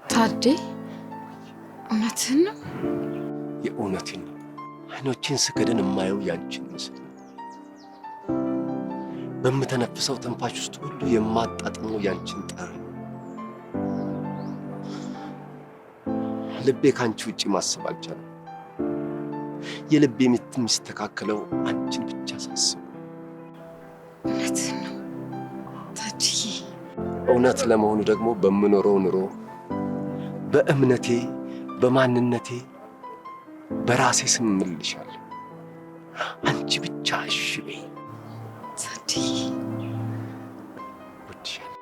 ታዴ እውነትህን ነው? የእውነቴን ነው። አይኖቼን ስከድን የማየው ያንቺን ምስል ነው። በምተነፍሰው ትንፋሽ ውስጥ ሁሉ የማጣጥመው ያንቺን ጠረን። ልቤ ካንቺ ውጪ ማሰብ አልቻለም። የልቤ ምት የሚስተካከለው አንቺን ብቻ ሳስብ። እውነትህን ነው ታድዬ። እውነት ለመሆኑ ደግሞ በምኖረው ኑሮ በእምነቴ በማንነቴ በራሴ ስም እምልሻለሁ። አንቺ ብቻ እሺ በይ ታድዬ። ወድሻለሁ።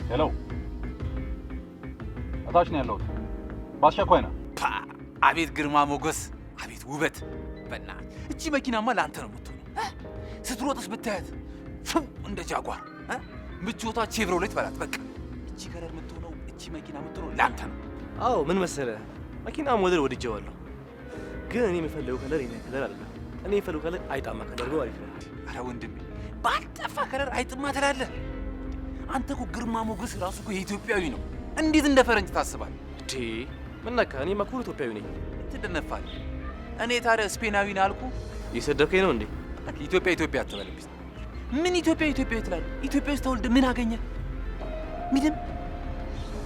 ሄሎ፣ እታች ነው ያለሁት። በአስቸኳይ ነው። አቤት ግርማ ሞገስ፣ አቤት ውበት! በእናትህ እቺ መኪናማ ለአንተ ነው የምትሆነው። ስትሮጥስ ብታያት ፍው እንደ ጃጓር። ምቾቷ ቼቭሮሌት በላት። በቃ እቺ ከለር የምትሆነው እቺ መኪና የምትሆነው ለአንተ ነው። አዎ ምን መሰለህ፣ መኪና ሞዴል ወድጄዋለሁ፣ ግን እኔ የምፈልገው ከለር የኔ ከለር አይደለም። እኔ የምፈልገው ከለር አይጣማ ከለር ነው። አሪፍ ነው። አረ ወንድሜ፣ ባልጠፋ ከለር አይጥማ ትላለህ? አንተ እኮ ግርማ ሞገስ ራሱ እኮ የኢትዮጵያዊ ነው። እንዴት እንደ ፈረንጅ ታስባለህ? እንዴ ምን ነካ? እኔማ እኮ ኢትዮጵያዊ ነኝ። ትደነፋለህ። እኔ ታዲያ ስፔናዊ ነኝ አልኩህ። እየሰደብከኝ ነው እንዴ? ኢትዮጵያ ኢትዮጵያ አትበልብኝ። ምን ኢትዮጵያ ኢትዮጵያ ትላለህ? ኢትዮጵያ ውስጥ ተወልደህ ምን አገኘህ? ምንም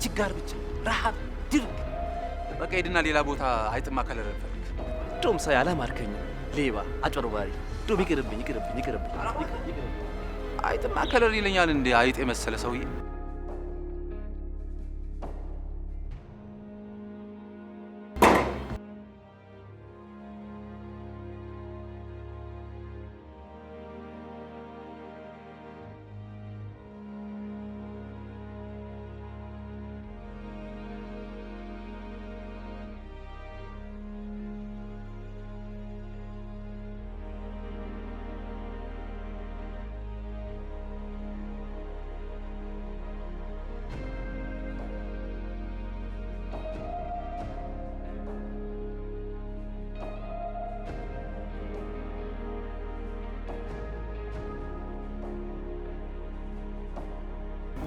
ችጋር ብቻ፣ ረሃብ፣ ድርቅ። በቃ ሄድና ሌላ ቦታ አይጥማ ከለር ፈልግ። እንደውም ሳይ አላማርከኝም። ሌባ፣ አጭበርባሪ። እንደውም ይቅርብኝ፣ ይቅርብኝ፣ ይቅርብኝ። አይጥማ ከለር ይለኛል እንዴ? አይጥ የመሰለ ሰውዬ።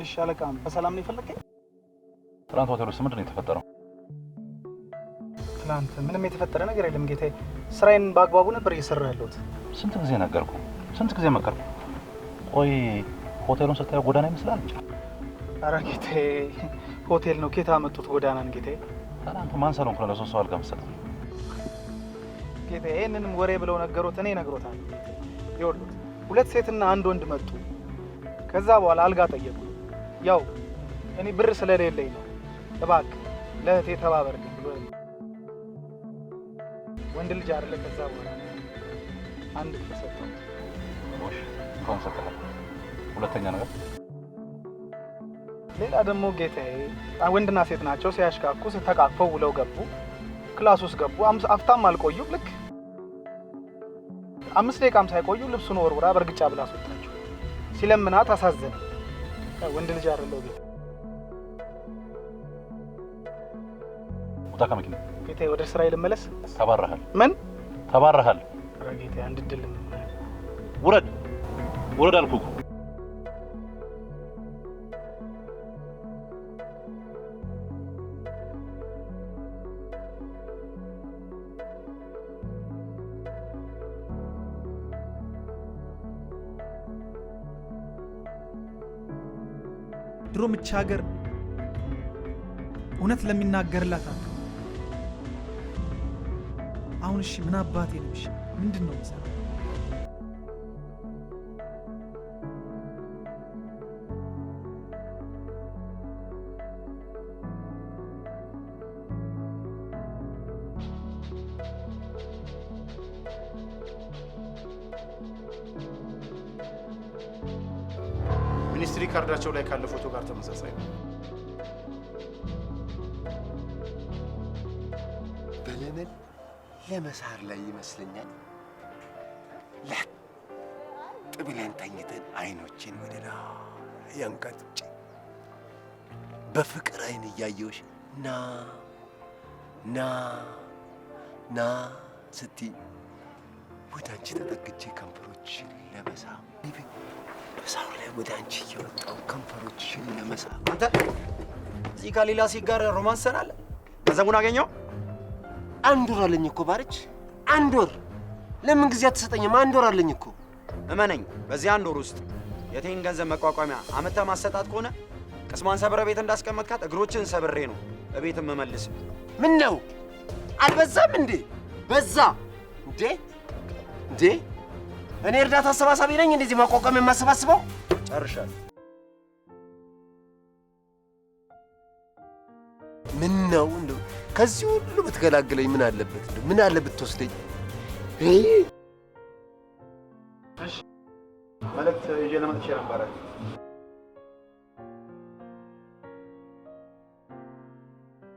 እሺ አለቃ፣ በሰላም ነው የፈለከኝ? ትናንት ሆቴል ውስጥ ምንድን ነው የተፈጠረው? ትናንት ምንም የተፈጠረ ነገር የለም ጌታዬ። ስራዬን በአግባቡ ነበር እየሰራሁ ያለሁት። ስንት ጊዜ ነገርኩ፣ ስንት ጊዜ መከርኩ። ቆይ ሆቴሉን ስታየው ጎዳና ይመስላል? ኧረ ጌታዬ ሆቴል ነው። ኬታ መጡት ጎዳናን ጌታዬ። ትናንት ማን ሰሎን ክለ ለሶስት ሰው አልጋ መሰጠው ጌታዬ። ይሄንንም ወሬ ብለው ነገሩት፣ እኔ ነግሮታል። ይኸውልህ 2 ሴትና 1 ወንድ መጡ። ከዛ በኋላ አልጋ ጠየቁ። ያው እኔ ብር ስለሌለኝ ነው እባክህ ለእህቴ ተባበርልኝ ብሎ ወንድ ልጅ አይደለ። ከዛ በኋላ አንድ ተሰጠው። ወሽ ኮንሰፕት ሁለተኛ ነገር ሌላ ደግሞ ጌታዬ ወንድና ሴት ናቸው። ሲያሽካኩ ተቃቅፈው ውለው ገቡ። ክላስ ውስጥ ገቡ። አፍታም አልቆዩ። ልክ 5 ደቂቃም ሳይቆዩ ልብሱን ወርውራ በርግጫ ብላ አስወጣቸው። ሲለምናት አሳዘነ። ወንድ ልጅ አይደለው ጌታ። ወጣ ከመኪና ጌታዬ ወደ ስራዬ ልመለስ። ተባረሃል። ምን ተባረሃል? ጌታዬ አንድ ድል ውረድ ውረድ አልኩህ። ድሮ ምቻ ሀገር እውነት ለሚናገርላት አለ። አሁን እሺ ምን አባቴ ነው? እሺ ምንድነው የሚሰራው? ሚኒስትሪ ካርዳቸው ላይ ካለ ፎቶ ጋር ተመሳሳይ ነው። በለመን ለመሳር ላይ ይመስለኛል። ለጥ ብለን ተኝተን አይኖችን ወደ ላይ ያንቀጥጭ በፍቅር አይን እያየሁሽ ና ና ና ስትይ ወደ አንቺ ተጠግቼ ከንፈሮችሽን ለመሳም በሳሩ ላይ ወደ አንቺ እየወጣሁ ከንፈሮችሽን ለመሳም። አንተ እዚህ ከሌላ ሴት ጋር ሮማንስ ሰራለህ? ገንዘቡን አገኘው? 1 ወር አለኝ እኮ ባርች፣ 1 ወር። ለምን ጊዜ አትሰጠኝም? 1 ወር አለኝ እኮ። እመነኝ፣ በዚህ 1 ወር ውስጥ የቴን ገንዘብ መቋቋሚያ አመታ ማሰጣት ከሆነ ቅስሟን ሰብረ ቤት እንዳስቀመጥካት እግሮችን ሰብሬ ነው እቤት የምመልስ። ምን ነው አልበዛም እንዴ? በዛ እንዴ? እንዴ እኔ እርዳታ አሰባሳቢ ነኝ እንደዚህ ማቋቋም የማሰባስበው? ጨርሻለሁ። ምን ነው እንደው ከዚህ ሁሉ ብትገላግለኝ ምን አለበት? እንደው ምን አለበት ትወስደኝ? እሺ መልእክት ይዤ ለመጥቼ ነበረ።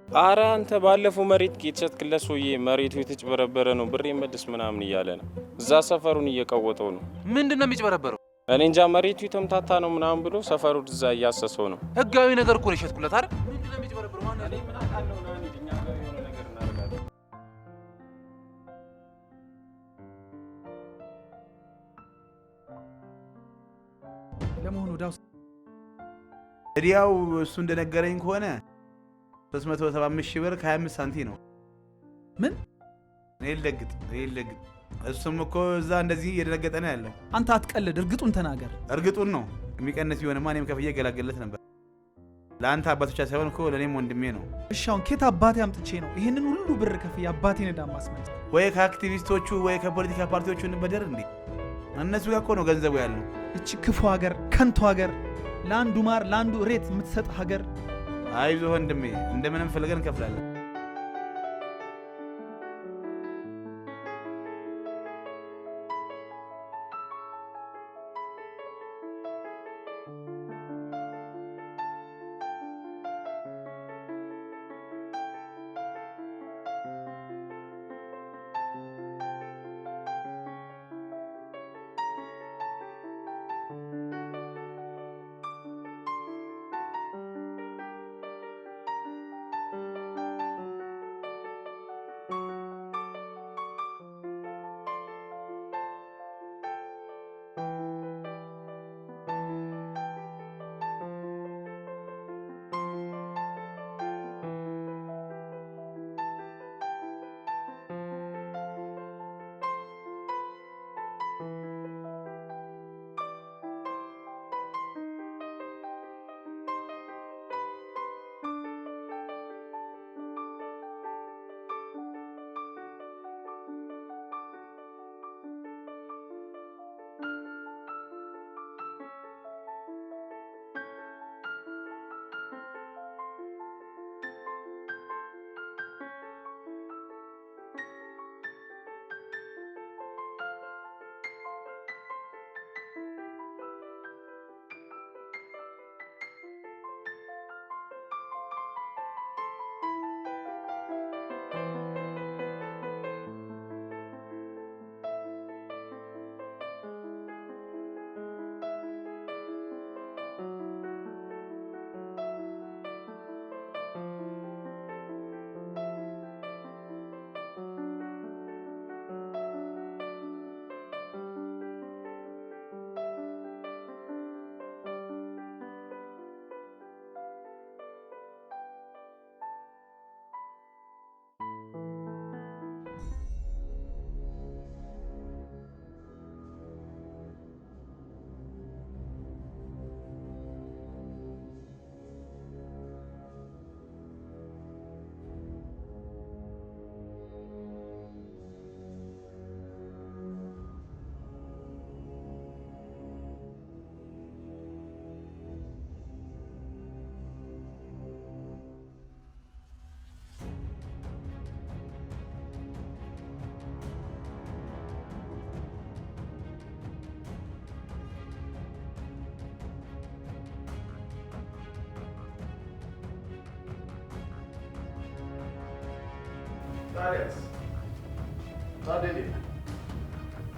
ኧረ አንተ ባለፈው መሬት የተሸጥክለት ሰውዬ መሬቱ የተጭበረበረ ነው ብሬ መልስ ምናምን እያለ ነው። እዛ ሰፈሩን እየቀወጠው ነው። ምንድነው የሚጭበረበረው? እኔ እንጃ መሬቱ የተምታታ ነው ምናምን ብሎ ሰፈሩ እዛ እያሰሰው ነው። ህጋዊ ነገር እኮ ነው የሸጥኩለት አይደል? ምንድነው የሚጭበረበረው? ማን እኔ ምን አውቃለሁ? ና እንሂድ፣ እኛ ጋር የሆነ ነገር እናደርጋለን። ለመሆኑ ዳው እዲያው እሱ እንደነገረኝ ከሆነ 375 ሺህ ብር ከ25 ሳንቲም ነው። ምን? ይልደግጥ እሱም እኮ እዛ እንደዚህ እየደነገጠ ነው ያለው። አንተ አትቀልድ፣ እርግጡን ተናገር። እርግጡን ነው። የሚቀንስ ቢሆንማ እኔም ከፍዬ ገላገለት ነበር። ለአንተ አባት ብቻ ሳይሆን እኮ ለእኔም ወንድሜ ነው። እሺ አሁን ኬት አባቴ አምጥቼ ነው ይህንን ሁሉ ብር ከፍዬ አባቴን ዕዳ ማስመለስ? ወይ ከአክቲቪስቶቹ ወይ ከፖለቲካ ፓርቲዎቹ እንበደር እንዴ? እነሱ ጋር እኮ ነው ገንዘቡ ያለው። እቺ ክፉ ሀገር፣ ከንቱ ሀገር፣ ለአንዱ ማር ለአንዱ ሬት የምትሰጥ ሀገር። አይዞህ ወንድሜ፣ እንደምንም ፈልገን እንከፍላለን።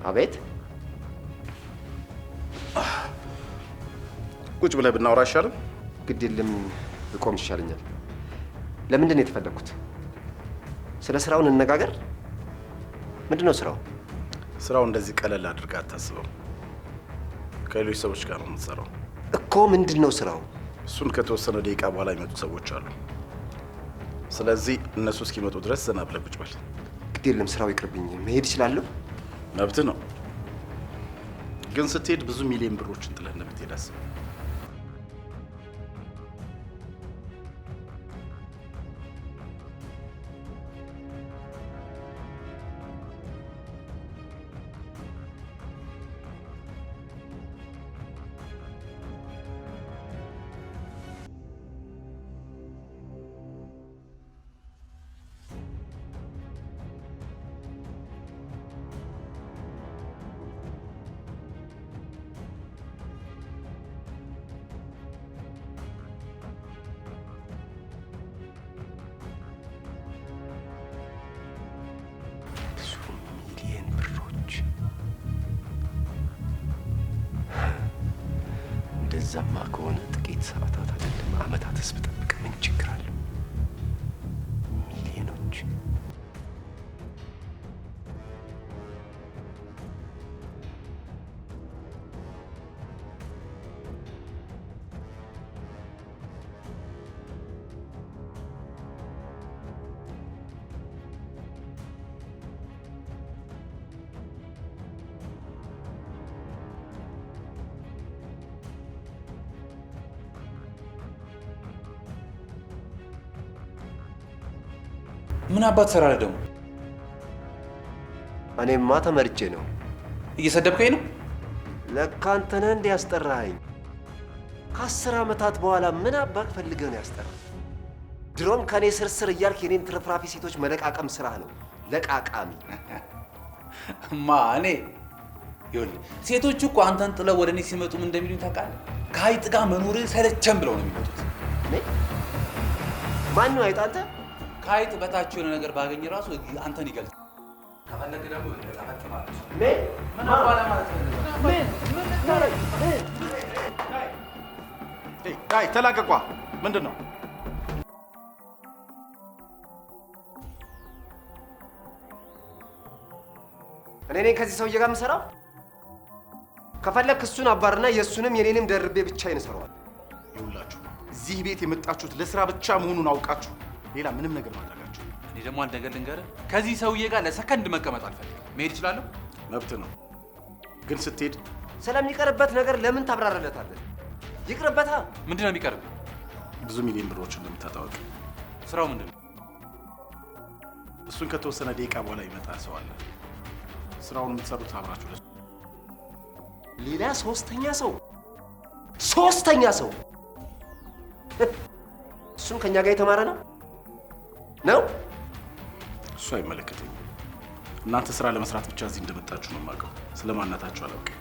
አቤት። ቁጭ ብለህ ብናወራ አይሻልም? ግድ የለም ብቆም ይሻለኛል። ለምንድን ነው የተፈለግኩት? ስለ ስራው እንነጋገር። ምንድን ነው ስራው? ስራው እንደዚህ ቀለል አድርገህ አታስበው። ከሌሎች ሰዎች ጋር ነው የምትሰራው እኮ። ምንድን ነው ስራው? እሱን ከተወሰነ ደቂቃ በኋላ የሚመጡ ሰዎች አሉ። ስለዚህ እነሱ እስኪመጡ ድረስ ዘና ብለህ ቁጭ በል። ግድ የለም ስራው ይቅርብኝ። መሄድ እችላለሁ? መብትህ ነው፣ ግን ስትሄድ ብዙ ሚሊዮን ብሮችን ጥለህ እንደምትሄድ አስብ። እንደዛማ ከሆነ ጥቂት ሰዓታት አይደለም ዓመታትስ ብጠብቅ ምን ችግር አለው? ሚሊዮኖች። ምን አባት ሰራለ ደግሞ? እኔማ ተመርጬ ነው። እየሰደብከኝ ነው? ለካ አንተ ነህ እንደ ያስጠራኸኝ። ከ10 ዓመታት በኋላ ምን አባክ ፈልገህ ነው ያስጠራህ? ድሮም ከኔ ስርስር እያልክ የኔን ትርፍራፊ ሴቶች መለቃቀም ስራህ ነው። ለቃቃሚ እኔ ይኸውልህ፣ ሴቶቹ እኮ አንተን ጥለው ወደ እኔ ሲመጡ ምን እንደሚሉኝ ታውቃለህ? ከሀይጥ ጋር መኖር ሰለቸን ብለው ነው የሚመጡት። ማን ነው አይጥ? አንተ? ከሀይጥ በታች የሆነ ነገር ባገኝ ራሱ አንተን ይገልጽ። ከፈለግ ደግሞ ተፈጥማለች። ምን አባላ ማለት ነው? ዳይ ተላቀቋ። ምንድን ነው? እኔ ነኝ ከዚህ ሰውዬ ጋር የምሰራው። ከፈለክ እሱን አባርና የእሱንም የኔንም ደርቤ ብቻዬን እሰራዋለሁ። ይኸውላችሁ እዚህ ቤት የመጣችሁት ለስራ ብቻ መሆኑን አውቃችሁ ሌላ ምንም ነገር ማድረጋችሁ። እኔ ደግሞ አንድ ነገር ልንገርህ፣ ከዚህ ሰውዬ ጋር ለሰከንድ መቀመጥ አልፈልግም። መሄድ እችላለሁ? መብት ነው፣ ግን ስትሄድ ስለሚቀርበት ነገር ለምን ታብራራለታለህ? ይቅርበታ። ምንድን ነው የሚቀርብ? ብዙ ሚሊዮን ብሮች እንደምታጣወቅ። ስራው ምንድን ነው? እሱን ከተወሰነ ደቂቃ በኋላ ይመጣ ሰው አለ። ስራውን የምትሰሩት አብራችሁ ለሱ። ሌላ ሶስተኛ ሰው እሱም ከኛ ጋር የተማረ ነው? እሱ አይመለከተኝም። እናንተ ስራ ለመስራት ብቻ እዚህ እንደመጣችሁ ነው የማውቀው። ስለማናታችሁ አላውቅም።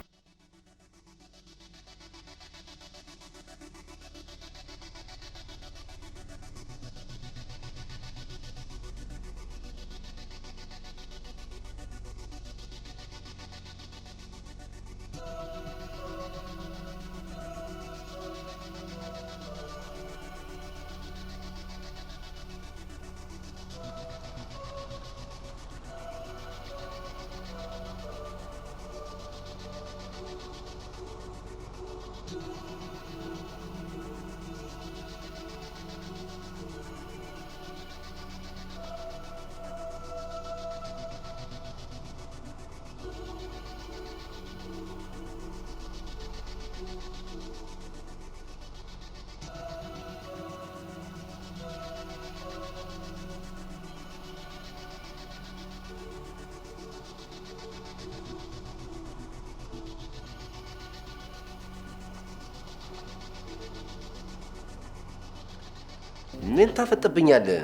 ምን ታፈጥብኛለህ?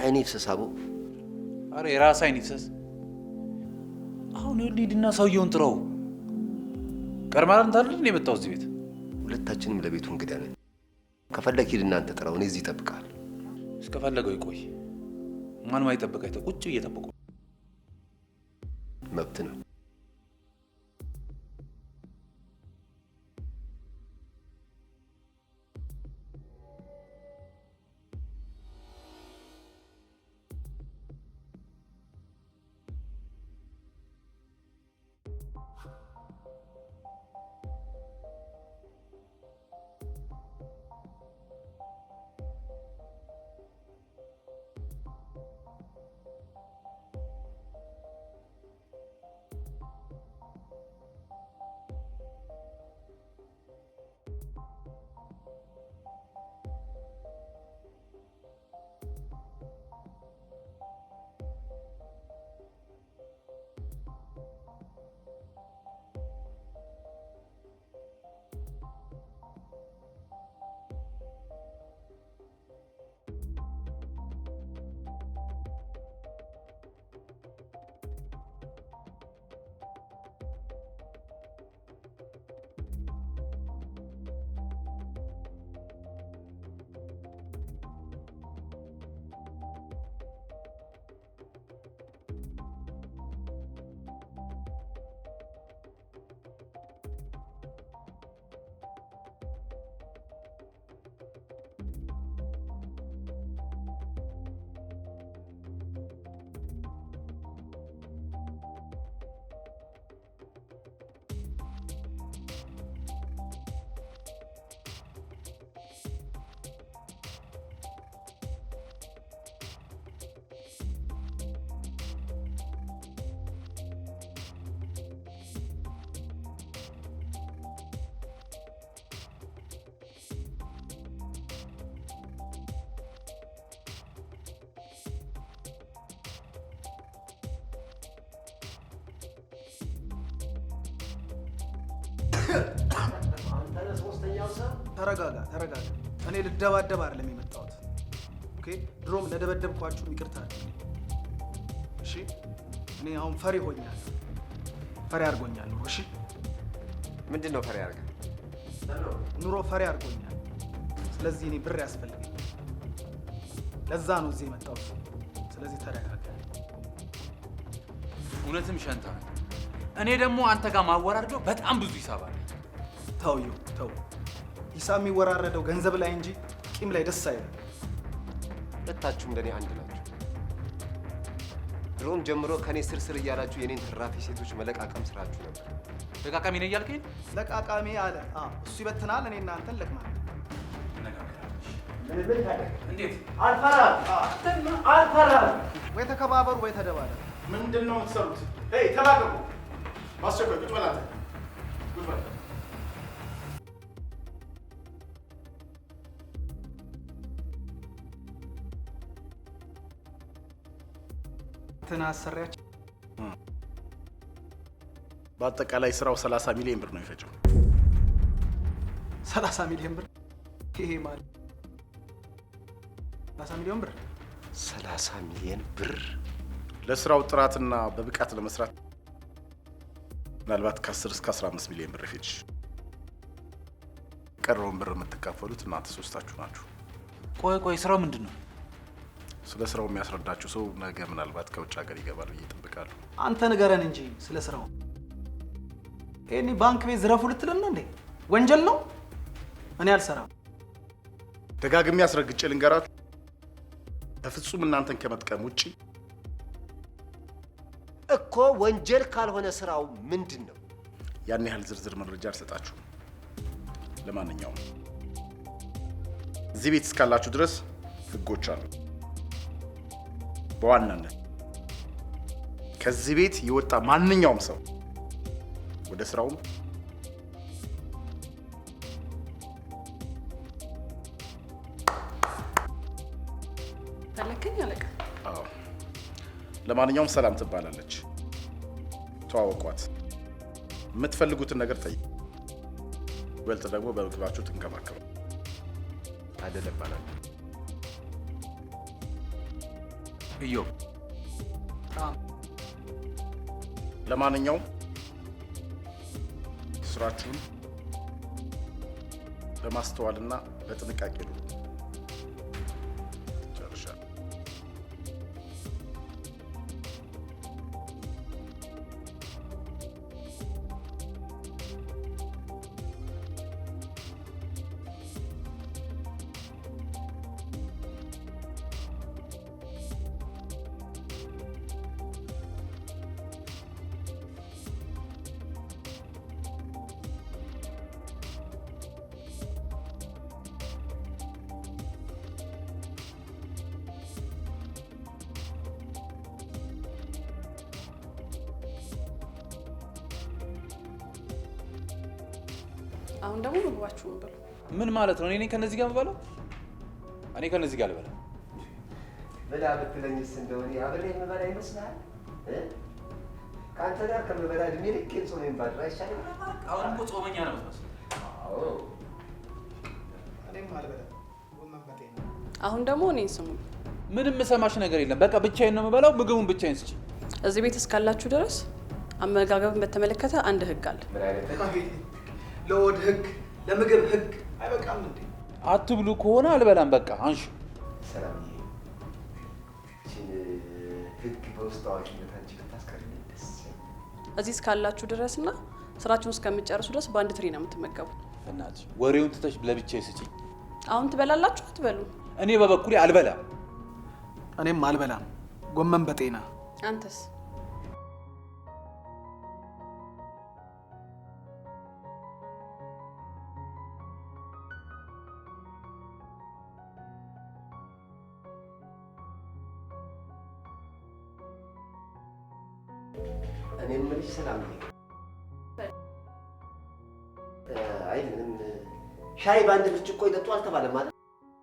አይኔ ይፍሰስ አቦ። አረ የራስ አይን ይፍሰስ። አሁን ሂድና ሰውየውን ጥረው። ቀርማራን ታድርግ ነው የመጣው እዚህ ቤት። ሁለታችንም ለቤቱ እንግዳ ነን። ከፈለክ ሂድና አንተ ጥራው፣ እኔ እዚህ እጠብቅሃለሁ። እስከፈለገው ይቆይ። ማንም አይጠብቅ ቁጭ እየጠበቁ መብት ነው። ተረጋጋ። እኔ ልደባደብ አይደለም የመጣሁት። ኦኬ፣ ድሮም ለደበደብኳችሁ ይቅርታ አድርጉልኝ። እሺ፣ እኔ አሁን ፈሪ ሆኛለሁ። ፈሪ አድርጎኛል ኑሮ። እሺ፣ ምንድነው ፈሪ አድርገ? ኑሮ ፈሪ አድርጎኛል። ስለዚህ እኔ ብር ያስፈልገኛል። ለዛ ነው እዚህ የመጣሁት። ስለዚህ ተረጋጋ። እውነትም ሸንታ ነው። እኔ ደግሞ አንተ ጋር ማወራርደው በጣም ብዙ ሂሳብ አለ። ተው። ሂሳብ የሚወራረደው ገንዘብ ላይ እንጂ ቂም ላይ ደስ አይልም። ሁለታችሁም እንደኔ አንድ ናችሁ። ድሮም ጀምሮ ከኔ ስር እያላችሁ የኔን ትራፊ ሴቶች መለቃቀም ስራችሁ ነበር። ለቃቃሚ ነኝ እያልከኝ? ለቃቃሚ አለ። እሱ ይበትናል፣ እኔ እናንተን ለቅማል። እንዴት? አልፈራም። ወይ ተከባበሩ ወይ ተደባደሩ። ምንድን ነው የምትሰሩት? ተላቀቁ። ማስቸኮል ቁጭ በል አንተ። ቁጭ በል። አሰሪያችን በአጠቃላይ ስራው 30 ሚሊዮን ብር ነው የፈጀው። 30 ሚሊዮን ብር? ይሄ ማለት 30 ሚሊዮን ብር 30 ሚሊዮን ብር ለስራው ጥራትና በብቃት ለመስራት ምናልባት ከ10 እስከ 15 ሚሊዮን ብር ይፈጅ። ቀረውን ብር የምትካፈሉት እናንተ ሶስታችሁ ናችሁ። ቆይ ስራው ምንድን ነው? ስለ ስራው የሚያስረዳችሁ ሰው ነገ ምናልባት ከውጭ ሀገር ይገባል ብዬ እጠብቃለሁ። አንተ ንገረን እንጂ ስለ ስራው። ይሄኔ ባንክ ቤት ዝረፉ ልትለን ነው እንዴ? ወንጀል ነው። እኔ አልሰራም። ደጋግሜ አስረግጬ ልንገራችሁ፣ በፍጹም እናንተን ከመጥቀም ውጪ እኮ ወንጀል ካልሆነ ስራው ምንድን ነው? ያን ያህል ዝርዝር መረጃ አልሰጣችሁም። ለማንኛውም እዚህ ቤት እስካላችሁ ድረስ ህጎች አሉ። በዋናነት ከዚህ ቤት የወጣ ማንኛውም ሰው ወደ ስራውም ፈለከኝ አለቃ? አዎ። ለማንኛውም ሰላም ትባላለች። ተዋወቋት። የምትፈልጉትን ነገር ጠይቁ። ይበልጥ ደግሞ በምግባችሁ ትንከባከቡ። አይደለም እባላለሁ። እዮብ። ለማንኛውም ስራችሁን በማስተዋልና በጥንቃቄ ነው። ጨርሻለሁ። አሁን ደግሞ ምግባችሁን ብሉ። ምን ማለት ነው? እኔ ከነዚህ ጋር የምበላው? እኔ ከነዚህ ጋር ልበላ? ብላ ብትለኝስ እንደሆነ አብሬ የምበላ ይመስልሃል? ከአንተ ጋር ከምበላ እድሜ ልኬን ጾሜን ባድር አይሻልም? አሁን እኮ ጾመኛ ነው የምትመስለው። አዎ እኔም አልበላም። ጎመን በጤና። አሁን ደግሞ እኔን ስሙኝ። ምንም የምሰማሽ ነገር የለም። በቃ ብቻዬን ነው የምበላው። ምግቡን ብቻዬን ስጪ። እዚህ ቤት እስካላችሁ ድረስ አመጋገብን በተመለከተ አንድ ህግ አለ። ምን አይነት ለወድ ህግ፣ ለምግብ ህግ አይበቃም እንዴ? አትብሉ ከሆነ አልበላም። በቃ አንሺ። ሰላምዬ፣ እቺን ህግ በውስጥ አዋቂነታችን ብታስቀርልኝ ደስ ይለኛል። እዚህ እስካላችሁ ድረስና ስራችሁን እስከምጨርሱ ድረስ በአንድ ትሪ ነው የምትመገቡት። እናትሽ ወሬውን ትተሽ ለብቻዬ ስጪ። አሁን ትበላላችሁ አትበሉ? እኔ በበኩሌ አልበላም። እኔም አልበላም። ጎመን በጤና። አንተስ? እኔ የምልሽ ሰላምዬ፣ አይ ምንም ሻይ በአንድ ብርጭቆ ይጠጡ አልተባለም ማለት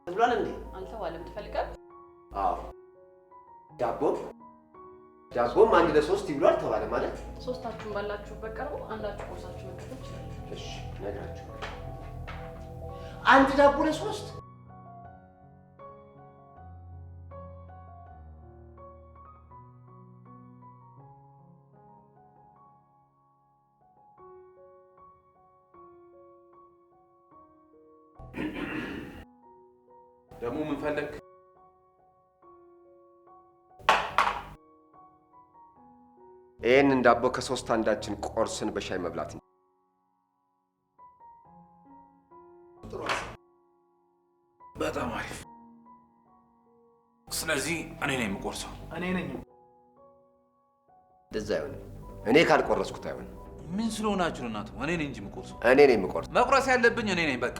ብሏል እንዴ? አልተባለም። ትፈልጋለህ? አዎ። ዳቦም አንድ ለሶስት ይብሉ አልተባለ ማለት? ሶስታችሁን ባላችሁበት ቀርቦ አንዳችሁ ቆርሳችሁ መቀጠል ይችላል። እሺ ነግራችሁ። አንድ ዳቦ ለሶስት? ደግሞ ምን ፈለግ? ይህንን ዳቦ ከሶስት አንዳችን ቆርስን በሻይ መብላት ነው። በጣም አሪፍ። ስለዚህ እኔ ነኝ የምቆርሰው። እኔ ነኝ። እንደዛ አይሆንም። እኔ ካልቆረስኩት አይሆንም። ምን ስለሆናችሁ እናቱ? እኔ ነኝ እንጂ የምቆርሰው። እኔ ነኝ የምቆርሰው። መቁረስ ያለብኝ እኔ ነኝ። በቃ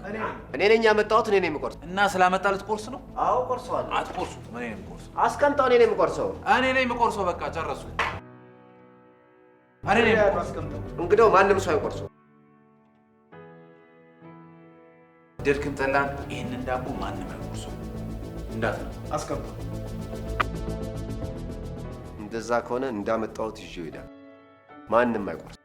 እኔ ነኝ ያመጣሁት። እኔ ነኝ የምቆርሰው። እና ስላመጣ ልትቆርስ ነው? አዎ ቆርሰዋለሁ። አትቆርሱት። እኔ ነኝ የምቆርሰው። አስቀምጠው። እኔ ነኝ የምቆርሰው። እኔ ነኝ የምቆርሰው። በቃ ጨረሱ። እኔ ነኝ የምቆርሰው። እንግዲያው ማንም ሰው አይቆርሰው። ደልክም ጠላን ይህንን ዳቦ ማንም አይቆርሰው። እንዳት ነው አስቀምጠው። እንደዛ ከሆነ እንዳመጣሁት ይዤው ሄዳል። ማንም አይቆርሰው።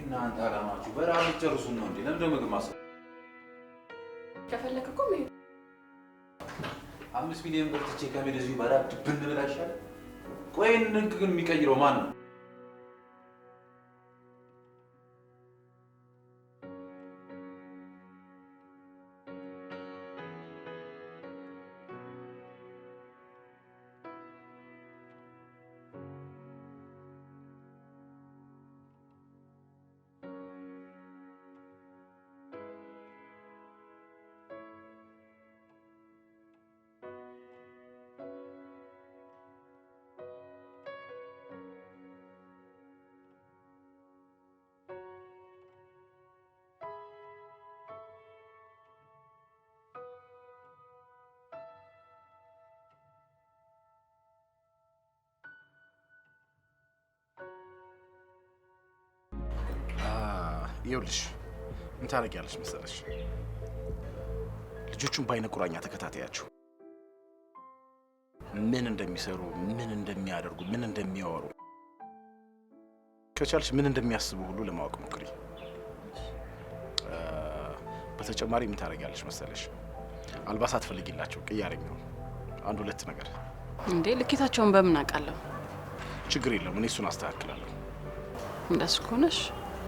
እናንተ አላማችሁ በረሃብ ልትጨርሱን ነው እንዴ? ለምንድን ነው ምግብ ማሰብ? ከፈለክ እኮ መሄድ 5 ሚሊዮን ብር ትቼ ከመሄድ እዚሁ በረሃብ ድብን ብላ ይሻላል። ቆይ ህግ ግን የሚቀይረው ማን ነው? ይኸውልሽ ምን ታደርጊያለሽ መሰለሽ? ልጆቹን በአይነ ቁራኛ ተከታተያቸው። ምን እንደሚሰሩ፣ ምን እንደሚያደርጉ፣ ምን እንደሚያወሩ፣ ከቻልሽ ምን እንደሚያስቡ ሁሉ ለማወቅ ሞክሪ። በተጨማሪ ምን ታደርጊያለሽ መሰለሽ? አልባሳት ፈልጊላቸው፣ ቅያሬ የሚሆን አንድ ሁለት ነገር። እንዴ ልኬታቸውን በምን አውቃለሁ? ችግር የለውም፣ እኔ እሱን አስተካክላለሁ። እንደሱ ከሆነሽ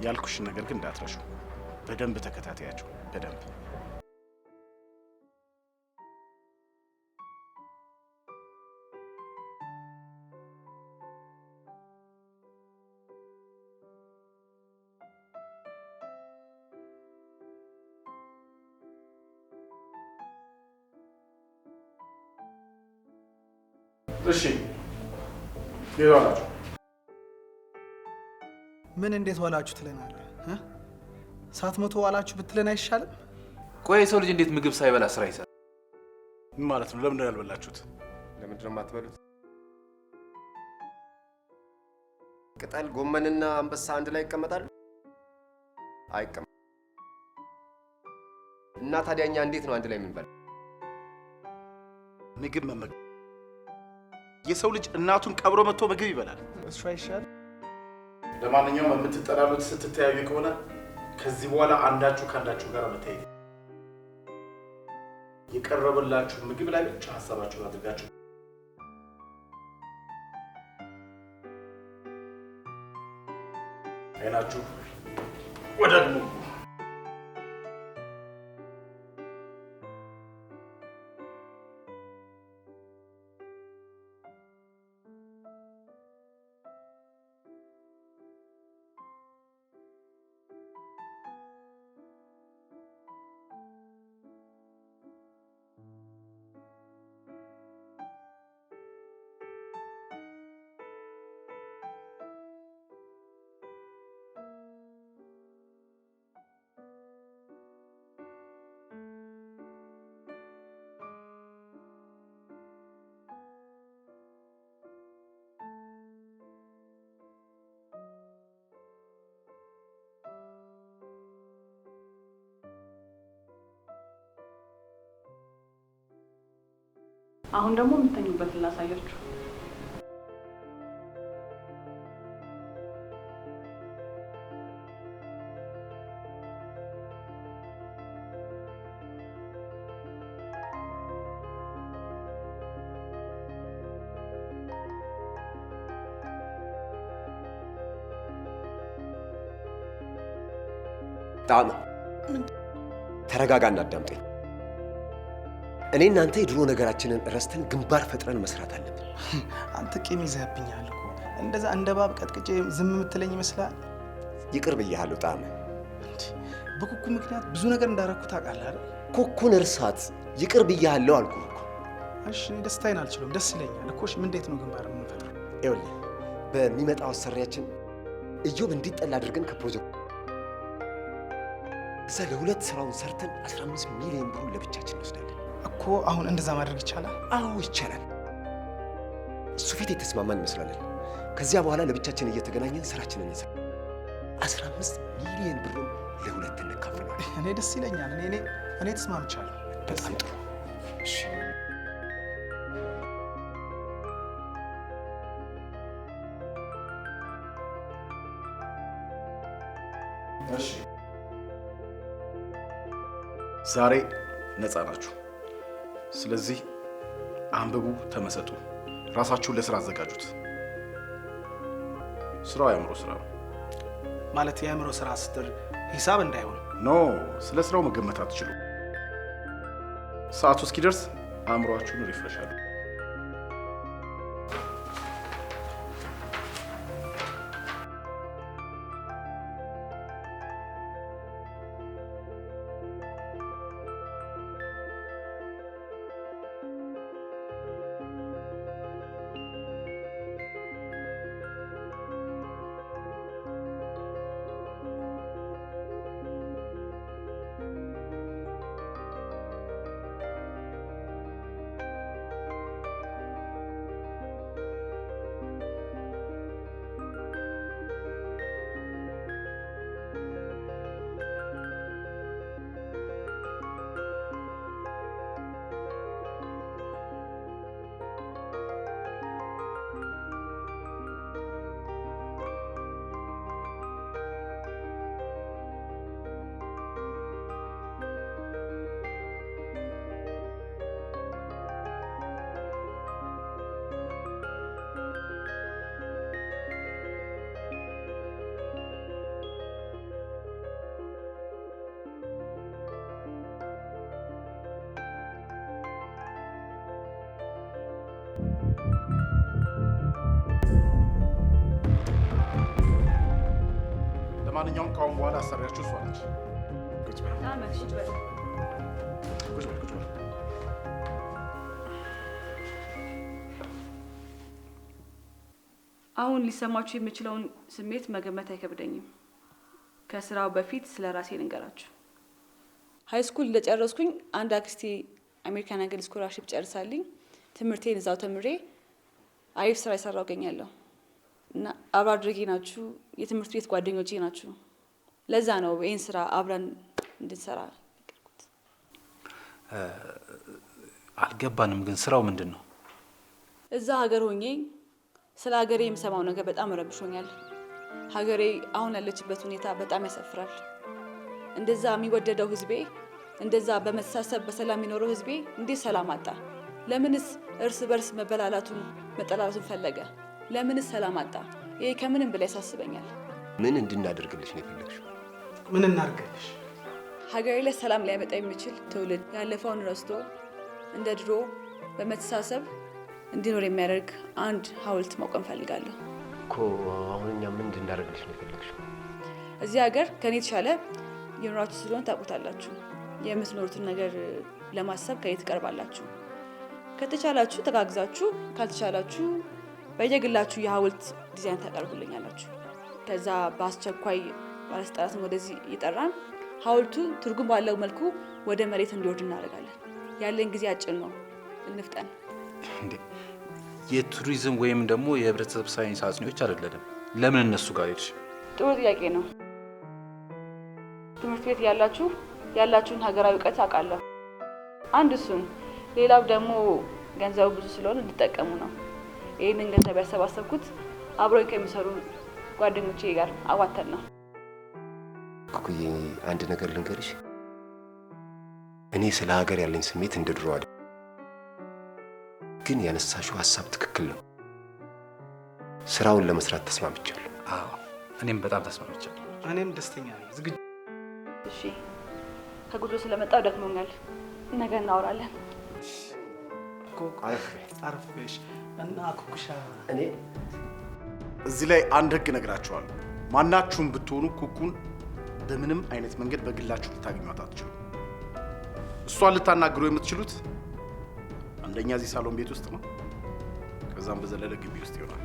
ያልኩሽን ነገር ግን እንዳትረሹ። በደንብ ተከታተያቸው፣ በደንብ እሺ ይዋላችሁ። ምን እንዴት ዋላችሁ ትለናለህ? ሳትሞቱ ዋላችሁ ብትለን አይሻልም? ቆይ የሰው ልጅ እንዴት ምግብ ሳይበላ ስራ ይሰራል? ምን ማለት ነው? ለምን ያልበላችሁት? ለምንድን ነው የማትበሉት? ቅጠል ጎመንና አንበሳ አንድ ላይ ይቀመጣሉ? አይቀመጥ። እና ታዲያ እኛ እንዴት ነው አንድ ላይ የምንበላው? ምግብ መመገብ። የሰው ልጅ እናቱን ቀብሮ መጥቶ ምግብ ይበላል። እሱ አይሻልም? ለማንኛውም የምትጠላሉት ስትተያዩ ከሆነ ከዚህ በኋላ አንዳችሁ ከአንዳችሁ ጋር መታየት የቀረበላችሁ ምግብ ላይ ብቻ ሀሳባችሁን አድርጋችሁ አይናችሁ ወደ ግቡ። አሁን ደግሞ የምትተኙበትን ላሳያችሁ። ጣም ተረጋጋና አዳምጠኝ። እኔ እናንተ የድሮ ነገራችንን ረስተን ግንባር ፈጥረን መስራት አለብን። አንተ ቂም ይዘህብኛል እኮ። እንደዛ እንደ ባብ ቀጥቅጬ ዝም የምትለኝ ይመስላል? ይቅር ብያለሁ ጣም። በኩኩ ምክንያት ብዙ ነገር እንዳረኩ ታውቃለህ አይደል? ኩኩን እርሳት። ይቅር ብያለሁ አልኩህ እኮ። እሺ ደስታዬን አልችልም። ደስ ይለኛል እኮ። እሺ ምን እንዴት ነው ግንባር የምንፈጥረው? ይኸውልህ በሚመጣው አሰሪያችን እዮብ እንዲጠላ አድርገን ከፕሮጀክቱ እዛ ለሁለት ስራውን ሰርተን 15 ሚሊዮን ብሩን ለብቻችን እንወስዳለን እኮ። አሁን እንደዛ ማድረግ ይቻላል? አዎ ይቻላል። እሱ ፊት የተስማማን እንመስላለን። ከዚያ በኋላ ለብቻችን እየተገናኘን ስራችንን እንሰራ። 15 ሚሊዮን ብሩን ለሁለት እንካፈላለን። እኔ ደስ ይለኛል። እኔ ተስማምቻለሁ። በጣም ጥሩ። እሺ እሺ ዛሬ ነፃ ናችሁ። ስለዚህ አንብቡ፣ ተመሰጡ፣ ራሳችሁን ለስራ አዘጋጁት። ስራው የአእምሮ ስራ ነው። ማለት የአእምሮ ስራ ስትል ሂሳብ እንዳይሆን ኖ። ስለ ስራው መገመት አትችሉ። ሰዓቱ እስኪደርስ አእምሮአችሁን ሪፍሬሽ አድርጉ። ለማንኛውም ካሁን በኋላ አሰሪያችሁ እሷ ነች። ቁጭ በል ቁጭ በል ቁጭ በል። አሁን ሊሰማችሁ የምችለውን ስሜት መገመት አይከብደኝም። ከስራው በፊት ስለ ራሴ ልንገራችሁ። ሃይ ስኩል እንደጨረስኩኝ አንድ አክስቴ አሜሪካን ሀገር ስኮላርሺፕ ጨርሳልኝ ትምህርቴን እዛው ተምሬ አሪፍ ስራ የሰራው እገኛለሁ እና አብሮ አድርጌ ናችሁ፣ የትምህርት ቤት ጓደኞቼ ናችሁ። ለዛ ነው ይህን ስራ አብረን እንድንሰራ ነገርኩት። አልገባንም፣ ግን ስራው ምንድን ነው? እዛ ሀገር ሆኜ ስለ ሀገሬ የምሰማው ነገር በጣም ረብሾኛል። ሀገሬ አሁን ያለችበት ሁኔታ በጣም ያሳፍራል። እንደዛ የሚወደደው ህዝቤ፣ እንደዛ በመተሳሰብ በሰላም የሚኖረው ህዝቤ እንዴት ሰላም አጣ? ለምንስ እርስ በርስ መበላላቱን መጠላላቱን ፈለገ? ለምንስ ሰላም አጣ? ይሄ ከምንም በላይ ያሳስበኛል። ምን እንድናደርግልሽ ነው የፈለግሽው? ምን እናድርግልሽ? ሀገሬ ላይ ሰላም ሊያመጣ የሚችል ትውልድ ያለፈውን ረስቶ እንደ ድሮ በመተሳሰብ እንዲኖር የሚያደርግ አንድ ሐውልት ማቆም ፈልጋለሁ እኮ። አሁን እኛ ምን እንድናደርግልሽ ነው የፈለግሽው? እዚህ ሀገር ከኔ የተሻለ የኖራችሁ ስለሆነ ታውቁታላችሁ። የምትኖሩትን ነገር ለማሰብ ከኔ ትቀርባላችሁ። ከተቻላችሁ ተጋግዛችሁ፣ ካልተቻላችሁ በየግላችሁ የሐውልት ዲዛይን ታቀርቡልኛላችሁ። ከዛ በአስቸኳይ ባለስልጣናትን ወደዚህ እየጠራን ሐውልቱ ትርጉም ባለው መልኩ ወደ መሬት እንዲወርድ እናደርጋለን። ያለን ጊዜ አጭር ነው፣ እንፍጠን። የቱሪዝም ወይም ደግሞ የህብረተሰብ ሳይንስ አጥኚዎች አይደለንም። ለምን እነሱ ጋር ሄድሽ? ጥሩ ጥያቄ ነው። ትምህርት ቤት ያላችሁን ሀገራዊ እውቀት አውቃለሁ። አንድ እሱን፣ ሌላው ደግሞ ገንዘቡ ብዙ ስለሆነ እንድጠቀሙ ነው። ይህንን ገንዘብ ያሰባሰብኩት አብሮኝ ከሚሰሩ ጓደኞቼ ጋር አዋተን ነው። ኩኩዬ አንድ ነገር ልንገርሽ። እኔ ስለ ሀገር ያለኝ ስሜት እንደ ድሮ አይደል፣ ግን ያነሳሽው ሀሳብ ትክክል ነው። ስራውን ለመስራት ተስማምቻለሁ። አዎ እኔም በጣም ተስማምቻለሁ። እኔም ደስተኛ ነኝ። ዝግጁ? እሺ፣ ከጉዞ ስለመጣው ደክሞኛል። ነገ እናወራለን። አርፈሽ እና ኩኩሻ፣ እኔ እዚህ ላይ አንድ ህግ እነግራችኋለሁ። ማናችሁም ብትሆኑ ኩኩን በምንም አይነት መንገድ በግላችሁ ልታገኟት አትችሉ። እሷን ልታናግሩ የምትችሉት አንደኛ እዚህ ሳሎን ቤት ውስጥ ነው፣ ከዛም በዘለለ ግቢ ውስጥ ይሆናል።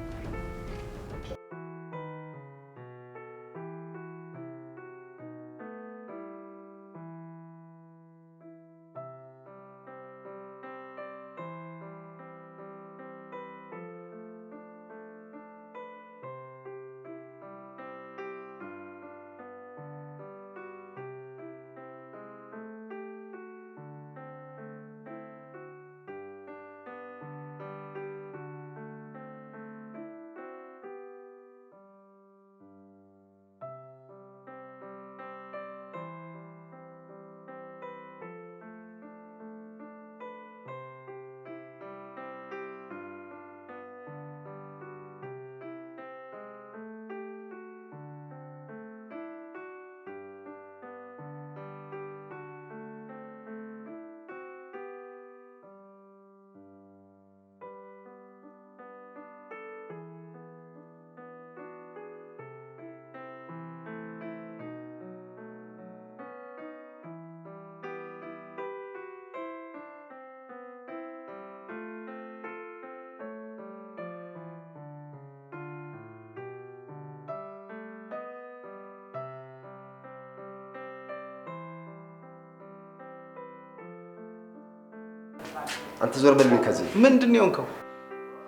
አንተ ዞር በልኝ ከዚህ። ምንድን ነው የሆንከው?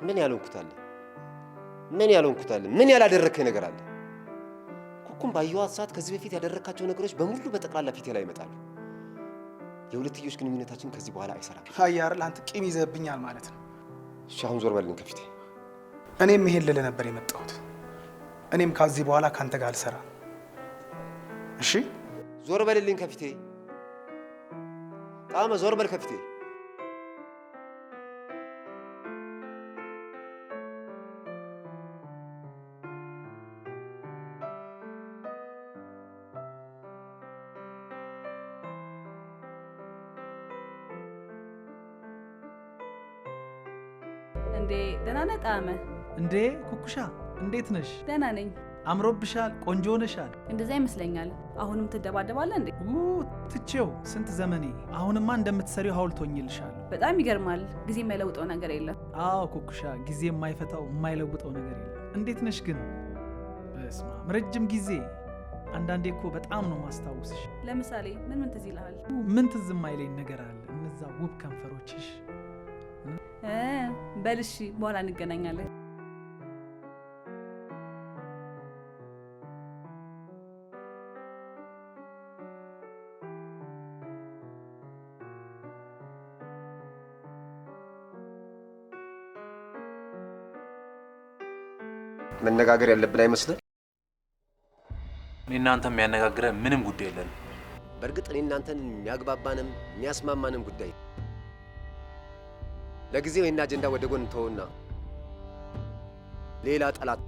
ምን ያልሆንኩት አለ? ምን ያላደረከኝ ነገር አለ? ኩኩም ባየኋት ሰዓት ከዚህ በፊት ያደረካቸው ነገሮች በሙሉ በጠቅላላ ፊቴ ላይ ይመጣሉ። የሁለትዮሽ ግንኙነታችን ከዚህ በኋላ አይሰራም። አይ አይደል፣ አንተ ቂም ይዘብኛል ማለት ነው። እሺ አሁን ዞር በልኝ ከፊቴ። እኔም ይሄን ልልህ ነበር የመጣሁት። እኔም ከዚህ በኋላ ካንተ ጋር አልሰራም። እሺ ዞር በልልኝ ከፊቴ። ጣመ ዞር በል ከፊቴ። እንዴ ደህና ነህ ጣመ? እንዴ ኩኩሻ እንዴት ነሽ? ደህና ነኝ። አምሮብሻል፣ ቆንጆ ነሻል። እንደዛ ይመስለኛል። አሁንም ትደባደባለህ እንዴ? ትቼው ስንት ዘመኔ። አሁንማ እንደምትሰሪው ሐውልት ሆኜልሻለሁ። በጣም ይገርማል። ጊዜ የማይለውጠው ነገር የለም። አዎ ኩኩሻ፣ ጊዜ የማይፈታው የማይለውጠው ነገር የለም። እንዴት ነሽ ግን? በስመ አብ ረጅም ጊዜ። አንዳንዴ እኮ በጣም ነው ማስታወስሽ። ለምሳሌ ምን ትዝ ይልሃል? ምን ትዝ የማይለኝ ነገር አለ? እነዛ ውብ ከንፈሮችሽ። በልሽ፣ በኋላ እንገናኛለን። መነጋገር ያለብን አይመስልም? እኔ እናንተ የሚያነጋግረን ምንም ጉዳይ የለንም። በእርግጥ እኔ እናንተን የሚያግባባንም የሚያስማማንም ጉዳይ ለጊዜው ይህን አጀንዳ ወደ ጎን ተውና ሌላ ጠላት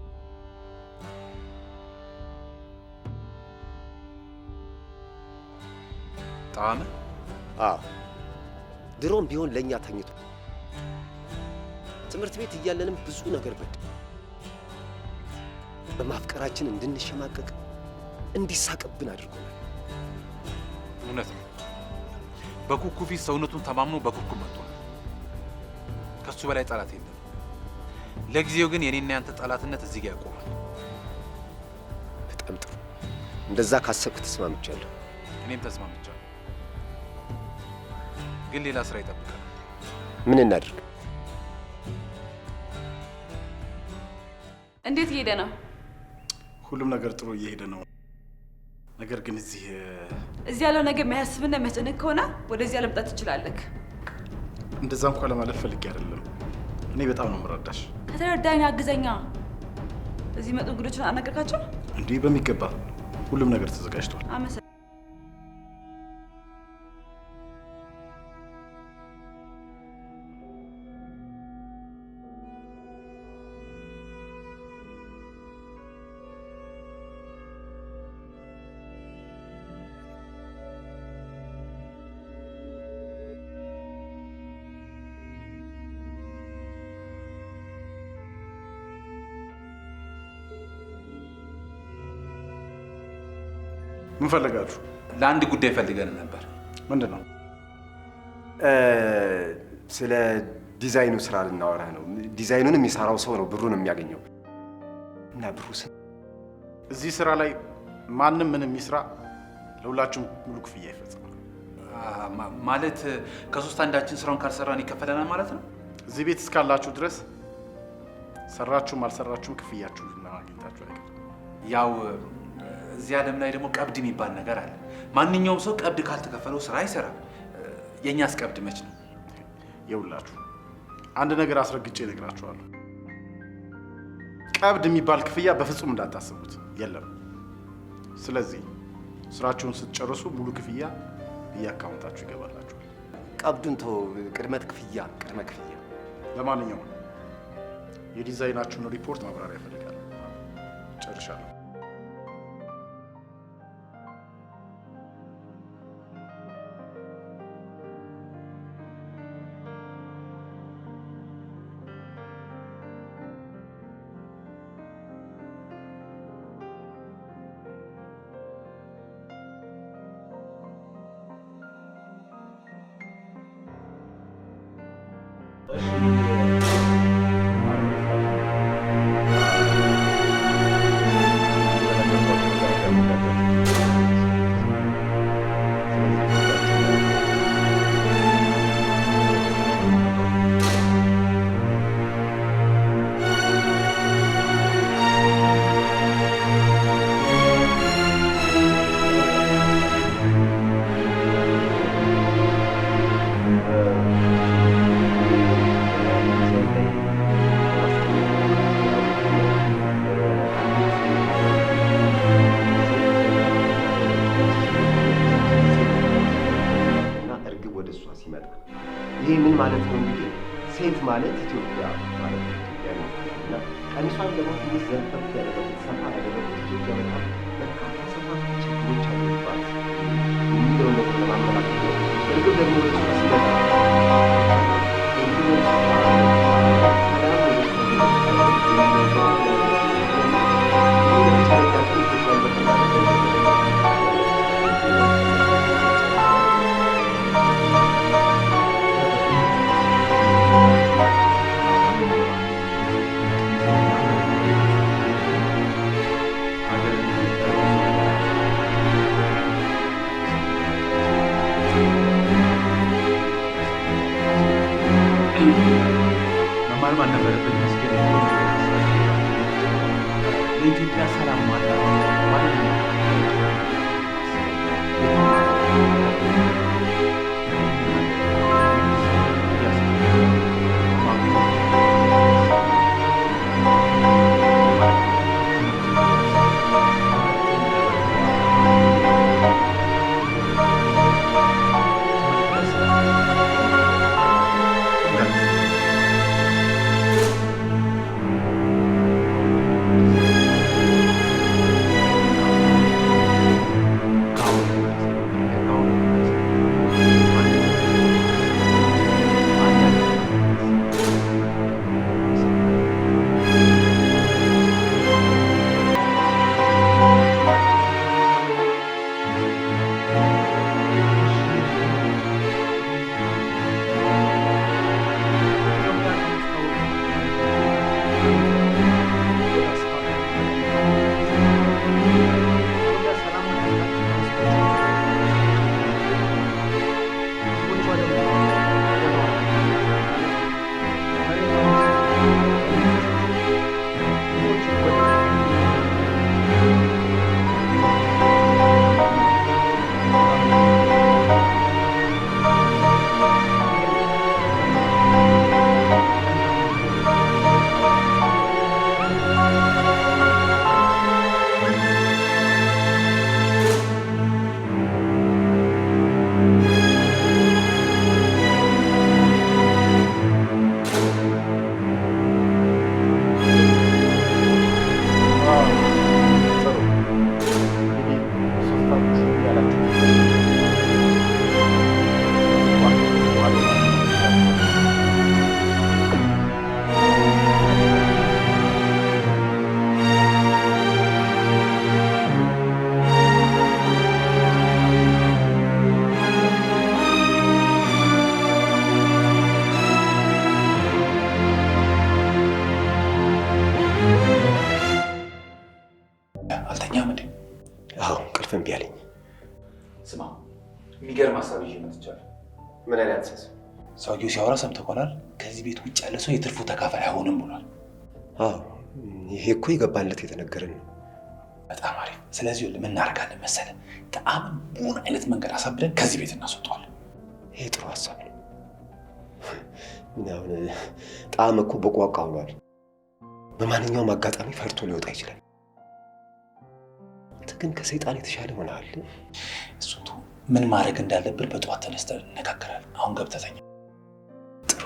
ጣዕም ድሮም ቢሆን ለእኛ ተኝቶ ትምህርት ቤት እያለንም ብዙ ነገር በማፍቀራችን እንድንሸማቀቅ እንዲሳቅብን አድርጎናል። እውነት ነው። በኩኩ ፊት ሰውነቱን ተማምኖ በኩኩ መጥቷል። ከሱ በላይ ጠላት የለም። ለጊዜው ግን የኔና ያንተ ጠላትነት እዚህ ጋር ያቆማል። በጣም ጥሩ። እንደዛ ካሰብክ ተስማምቻለሁ። እኔም ተስማምቻለሁ። ግን ሌላ ስራ ይጠብቃል። ምን እናድርግ? እንዴት እየሄደ ነው? ሁሉም ነገር ጥሩ እየሄደ ነው። ነገር ግን እዚህ ያለው ነገር የሚያስብና የሚያስጨንቅ ከሆነ ወደዚህ ለመምጣት ትችላለህ። እንደዛ እንኳን ለማለት ፈልጌ አይደለም። እኔ በጣም ነው የምረዳሽ። ከተረዳኝ አግዘኛ። እዚህ መጡ እንግዶችን አናገርካቸው? እንዲህ በሚገባ ሁሉም ነገር ተዘጋጅቷል። ምን ፈለጋችሁ? ለአንድ ጉዳይ ፈልገን ነበር። ምንድን ነው? ስለ ዲዛይኑ ስራ ልናወራ ነው። ዲዛይኑን የሚሰራው ሰው ነው ብሩን የሚያገኘው እና ብሩ እዚህ ስራ ላይ ማንም ምንም ይስራ ለሁላችሁም ሙሉ ክፍያ ይፈጽማል። ማለት ከሶስት አንዳችን ስራውን ካልሰራን ይከፈለናል ማለት ነው? እዚህ ቤት እስካላችሁ ድረስ ሰራችሁም አልሰራችሁም ክፍያችሁ ማግኘታችሁ አይቀርም። ያው እዚህ ዓለም ላይ ደግሞ ቀብድ የሚባል ነገር አለ። ማንኛውም ሰው ቀብድ ካልተከፈለው ስራ አይሰራም። የእኛስ ቀብድ መች ነው? ይኸውላችሁ አንድ ነገር አስረግጬ እነግራችኋለሁ። ቀብድ የሚባል ክፍያ በፍጹም እንዳታስቡት፣ የለም። ስለዚህ ስራችሁን ስትጨርሱ ሙሉ ክፍያ በየአካውንታችሁ ይገባላችኋል። ቀብዱን ተው፣ ቅድመ ክፍያ። ለማንኛውም የዲዛይናችሁን ሪፖርት ማብራሪያ እፈልጋለሁ። ጨርሻለሁ። ይህ ምን ማለት ነው? እንግዲህ ሴት ማለት ኢትዮጵያ ማለት ነው። ኢትዮጵያ ነው እና ቀሚሷን ደግሞ ትንሽ ዘርፈፍ ያደረጉት ሰፋ ያደረጉት ኢትዮጵያ በጣም በርካታ ሰፋፊ ችግሮች አሉባት የሚለውን ነገር ለማመላከት ነው። እርግጥ ደግሞ እሷ ሲመጣ መባል ባልነበረብኝ መስጊድ ለኢትዮጵያ ሰላም ማጣት ዋነኛ አልተኛም እንዴ? አዎ እንቅልፍ እምቢ አለኝ። ስማ የሚገርም ሀሳብ ይዤ መጥቻለሁ። ምን አይነት ሀሳብ? ሰውየው ሲያወራ ሰምተኸዋል? ከዚህ ቤት ውጭ ያለ ሰው የትርፉ ተካፋይ አይሆንም ብሏል። አዎ ይሄ እኮ የገባንለት የተነገረን ነው። በጣም አሪፍ። ስለዚህ ምን እናደርጋለን መሰለህ? ጣዕምን በሆነ አይነት መንገድ አሳብለን ከዚህ ቤት እናስወጣዋለን። ይሄ ጥሩ ሀሳብ ነው። አሁን ጣዕም እኮ በቋቋ ሆኗል። በማንኛውም አጋጣሚ ፈርቶ ሊወጣ ይችላል። አንተ ግን ከሰይጣን የተሻለ ሆነሃል። እሱቱ ምን ማድረግ እንዳለብን በጠዋት ተነስተን እንነጋገራለን። አሁን ገብተህ ተኛ። ጥሩ።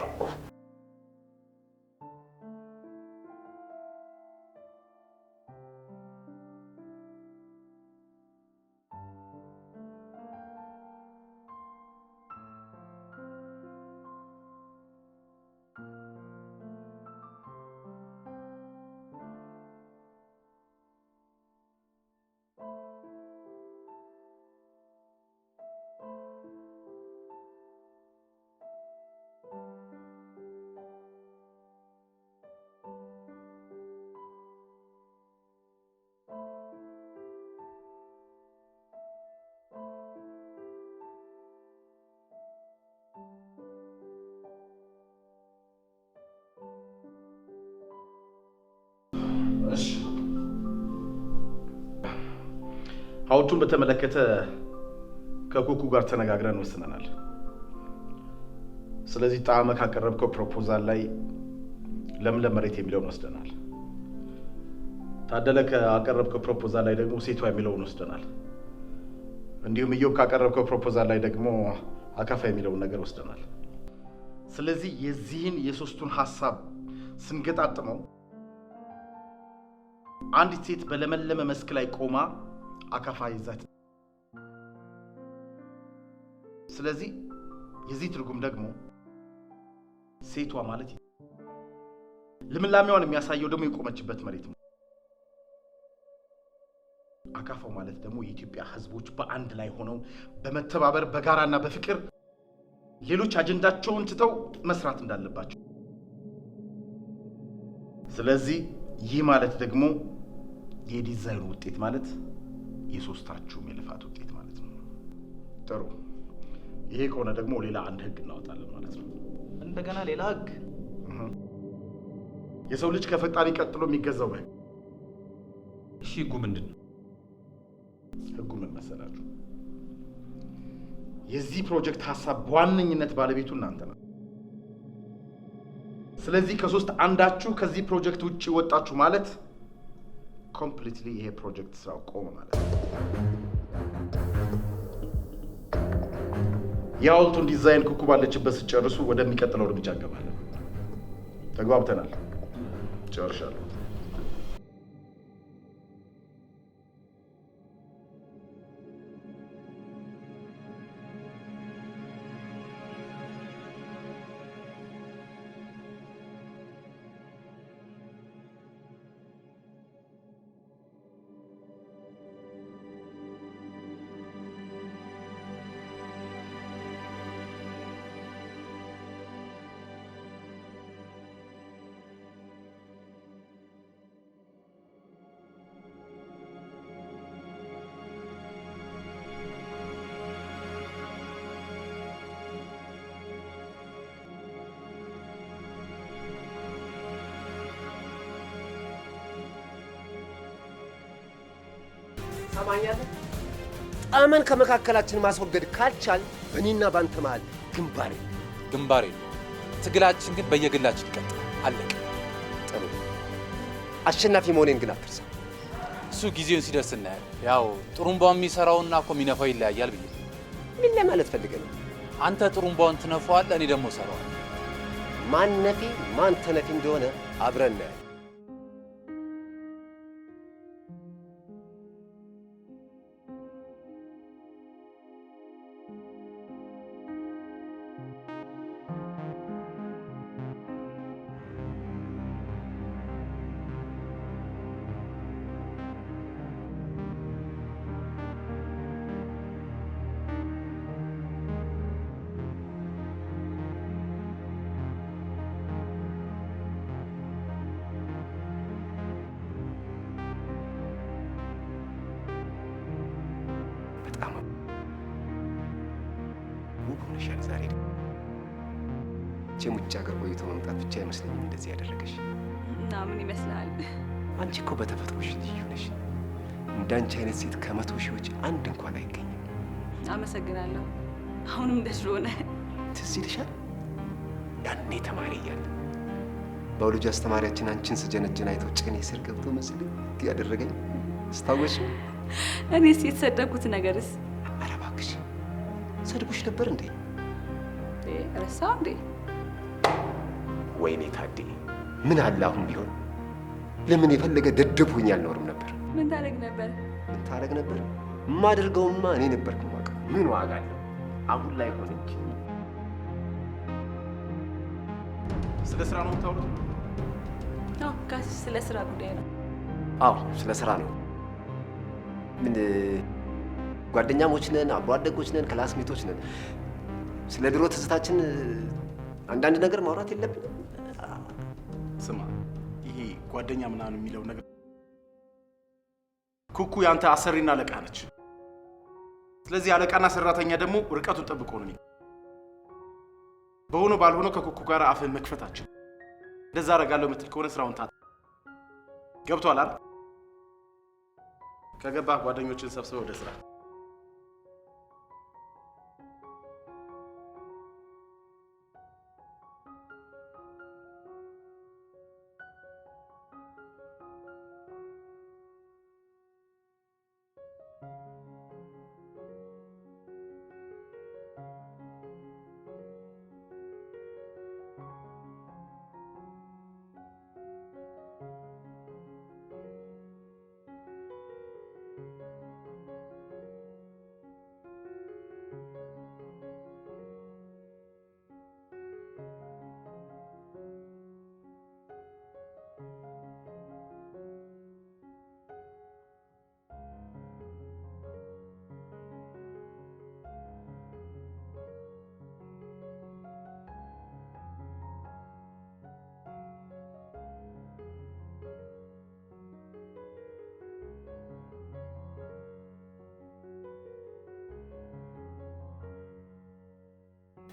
ሐውልቱን በተመለከተ ከኩኩ ጋር ተነጋግረን ወስነናል። ስለዚህ ጣዕመ ካቀረብከው ፕሮፖዛል ላይ ለምለም መሬት የሚለውን ወስደናል። ታደለ ካቀረብከው ፕሮፖዛል ላይ ደግሞ ሴቷ የሚለውን ወስደናል። እንዲሁም ኢዮብ ካቀረብከው ፕሮፖዛል ላይ ደግሞ አካፋ የሚለውን ነገር ወስደናል። ስለዚህ የዚህን የሶስቱን ሐሳብ ስንገጣጥመው አንዲት ሴት በለመለመ መስክ ላይ ቆማ አካፋ ይዛት። ስለዚህ የዚህ ትርጉም ደግሞ ሴቷ ማለት ልምላሜዋን የሚያሳየው ደግሞ የቆመችበት መሬት ነው። አካፋው ማለት ደግሞ የኢትዮጵያ ሕዝቦች በአንድ ላይ ሆነው በመተባበር በጋራና በፍቅር ሌሎች አጀንዳቸውን ትተው መስራት እንዳለባቸው። ስለዚህ ይህ ማለት ደግሞ የዲዛይኑ ውጤት ማለት የሶስታችሁም የልፋት ውጤት ማለት ነው። ጥሩ። ይሄ ከሆነ ደግሞ ሌላ አንድ ህግ እናወጣለን ማለት ነው። እንደገና ሌላ ህግ? የሰው ልጅ ከፈጣሪ ቀጥሎ የሚገዛው በህግ። እሺ ህጉ ምንድን ነው? ህጉ ምን መሰላችሁ? የዚህ ፕሮጀክት ሀሳብ በዋነኝነት ባለቤቱ እናንተ ናችሁ። ስለዚህ ከሶስት አንዳችሁ ከዚህ ፕሮጀክት ውጪ ወጣችሁ ማለት ኮምፕሊትሊ ይሄ ፕሮጀክት ስራው ቆመ ማለት ነው። የሐውልቱን ዲዛይን ኩኩ ባለችበት ስጨርሱ ወደሚቀጥለው እርምጃ እንገባለን። ተግባብተናል? ጨርሻለሁ። ሰማኛለህ? ጣመን ከመካከላችን ማስወገድ ካልቻል እኔና ባንተ መሃል ግንባሬ ትግላችን ግን በየግላችን ይቀጥላል። አለቀ። ጥሩ። አሸናፊ መሆኔን ግን አትርሳ። እሱ ጊዜውን ሲደርስ እናያለን። ያው ጥሩምባው የሚሰራውና እኮ የሚነፋው ይለያያል ብዬ ምን ለማለት ፈልገህ ነው? አንተ ጥሩምባውን ትነፋዋለህ፣ እኔ ደግሞ እሰራዋለሁ። ማን ነፊ ማን ተነፊ እንደሆነ አብረን እናያለን። ሆነሻል ዛሬ። ውጭ ሀገር ቆይቶ መምጣት ብቻ አይመስለኝም እንደዚህ ያደረገሽ። እና ምን ይመስላል? አንቺ እኮ በተፈጥሮሽ ልዩ ነሽ። እንዳንቺ አይነት ሴት ከመቶ ሺዎች አንድ እንኳን አይገኝም። አመሰግናለሁ። አሁንም ደስ ሆነ። ትዝ ይልሻል ያኔ ተማሪ እያለ ባዮሎጂ አስተማሪያችን አንቺን ስጀነጅን አይቶ ጭኔ ስር ገብቶ መስል ያደረገኝ ስታወሽ? እኔስ የተሰደብኩት ነገርስ? ኧረ እባክሽ ሰድቦሽ ነበር እንዴ? ረሳው እንዴ? ወይኔ ታዴ፣ ምን አለ አሁን ቢሆን ለምን የፈለገ ደደብ ሆኜ አልኖርም ነበር። ምን ታደርግ ነበር? የማደርገውማ እኔ ነበርኩ የማውቀው። ምን ዋጋ አለው አሁን ላይ ሆነ እንጂ። ስለ ስራ ነው የምታወሩት? አዎ ጋሽ፣ ስለ ስራ ጉዳይ ነው። አዎ ስለ ስራ ነው። ምን ጓደኛሞች ነን፣ አብሮ አደጎች ነን፣ ክላስሜቶች ነን። ስለ ድሮ ትዝታችን አንዳንድ ነገር ማውራት የለብንም? ስማ፣ ይሄ ጓደኛ ምናምን የሚለው ነገር ኩኩ ያንተ አሰሪና አለቃ ነች። ስለዚህ አለቃና ሰራተኛ ደግሞ ርቀቱን ጠብቆ ነው በሆነ ባልሆነው ከኩኩ ጋር አፍህን መክፈታችን። እንደዛ አደርጋለሁ የምትል ከሆነ ስራውን ታ ገብቶሃል አይደል? ከገባህ ጓደኞችን ሰብስበው ወደ ስራ።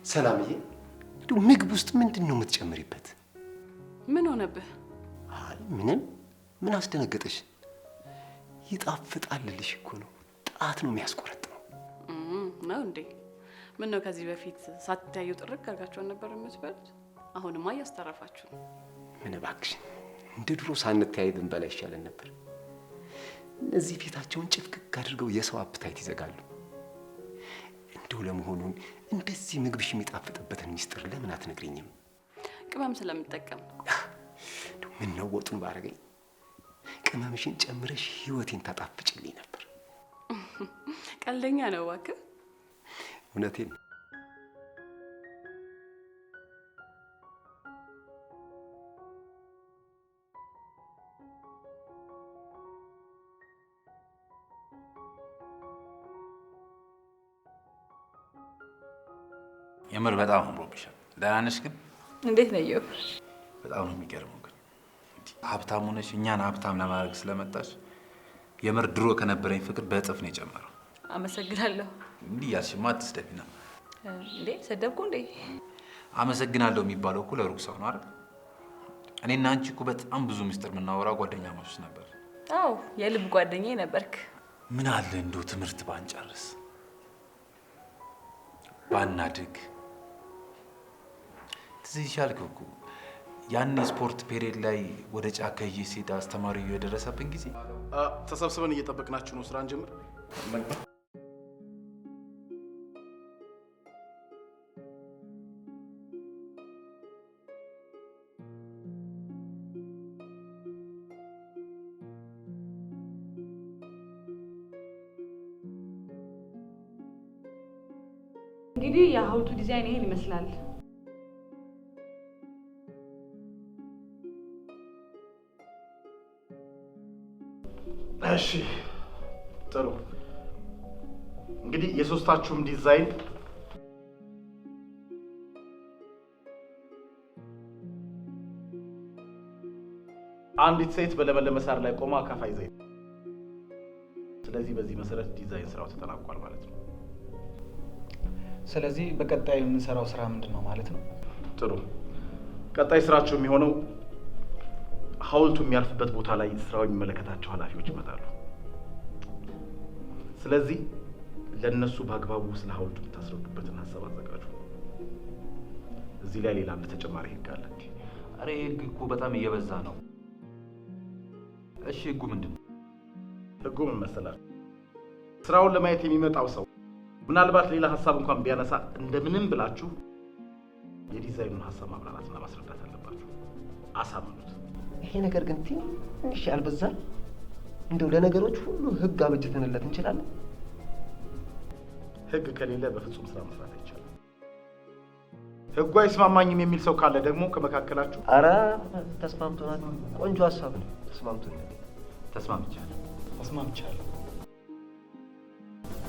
ሰላምዬ፣ ምግብ ውስጥ ምንድን ነው የምትጨምሪበት? ምን ሆነብህ? አይ ምንም ምን አስደነገጠሽ? ይጣፍጣል ልልሽ እኮ ነው። ጣት ነው የሚያስቆረጥመው። ነው እንዴ? ምን ነው ከዚህ በፊት ሳትታዩ ጥርቅ አድርጋችኋን ነበር የምትበሉት? አሁንማ እያስተረፋችሁ ነው። ምን እባክሽ፣ እንደ ድሮ ሳንተያይ ብንበላ ይሻለን ነበር። እነዚህ ፊታቸውን ጭፍቅቅ አድርገው የሰው አፕታይት ይዘጋሉ። እንደው ለመሆኑን እንደዚህ ምግብሽ የሚጣፍጥበትን ሚስጥር ለምን አትነግሪኝም? ቅመም ስለምጠቀም። ምን ነው ወጡን ባረገኝ። ቅመምሽን ጨምረሽ ህይወቴን ታጣፍጭልኝ ነበር። ቀልደኛ ነው እባክህ። እውነቴን ነው። የምር በጣም አምሮብሻል። ደህና ነሽ ግን? እንዴት ነው ይው? በጣም ነው የሚገርመው ግን ሀብታም ሆነሽ እኛን ሀብታም ለማድረግ ስለመጣሽ የምር ድሮ ከነበረኝ ፍቅር በእጥፍ ነው የጨመረው። አመሰግናለሁ። እንዲህ ያልሽማ አትስደቢና። እንዴ ሰደብኩ እንዴ? አመሰግናለሁ የሚባለው እኮ ለሩቅ ሰው ነው አይደል? እኔና አንቺ እኮ በጣም ብዙ ምስጢር የምናወራው ጓደኛሞች ነበር። አዎ የልብ ጓደኛዬ ነበርክ። ምን አለ እንደው ትምህርት ባንጨርስ ባናድግ። ትዝ ይሻልክ እኮ ያን ስፖርት ፔሪየድ ላይ ወደ ጫካ ይዤ ስሄድ አስተማሪው የደረሰብን ጊዜ። ተሰብስበን እየጠበቅናችሁ ነው። ስራ እንጀምር። እንግዲህ የሐውልቱ ዲዛይን ይሄን ይመስላል። እሺ ጥሩ። እንግዲህ የሶስታችሁም ዲዛይን አንዲት ሴት በለመለመ ሳር ላይ ቆማ አካፋ ይዛ፣ ስለዚህ በዚህ መሰረት ዲዛይን ስራው ተጠናቋል ማለት ነው። ስለዚህ በቀጣይ የምንሰራው ስራ ምንድን ነው ማለት ነው? ጥሩ። ቀጣይ ስራችሁ የሚሆነው ሐውልቱ የሚያርፍበት ቦታ ላይ ስራው የሚመለከታቸው ኃላፊዎች ይመጣሉ። ስለዚህ ለነሱ በአግባቡ ስለ ሐውልቱ የምታስረዱበትን ሀሳብ አዘጋጁ። እዚህ ላይ ሌላ አንድ ተጨማሪ ህግ አለ። አሬ ህግ እኮ በጣም እየበዛ ነው። እሺ ህጉ ምንድን ነው? ህጉ ምን መሰላችሁ? ስራውን ለማየት የሚመጣው ሰው ምናልባት ሌላ ሀሳብ እንኳን ቢያነሳ እንደምንም ብላችሁ የዲዛይኑን ሀሳብ ማብራራትና ማስረዳት አለባችሁ። አሳምኑት። ይሄ ነገር ግን ትንሽ ያልበዛል? እንደው ለነገሮች ሁሉ ህግ አበጅተንለት እንችላለን። ህግ ከሌለ በፍጹም ስራ መስራት አይቻልም። ህጉ አይስማማኝም የሚል ሰው ካለ ደግሞ ከመካከላችሁ። አረ ተስማምቶናል። ቆንጆ ሀሳብ ነው። ተስማምቶናል። ተስማምቻለሁ።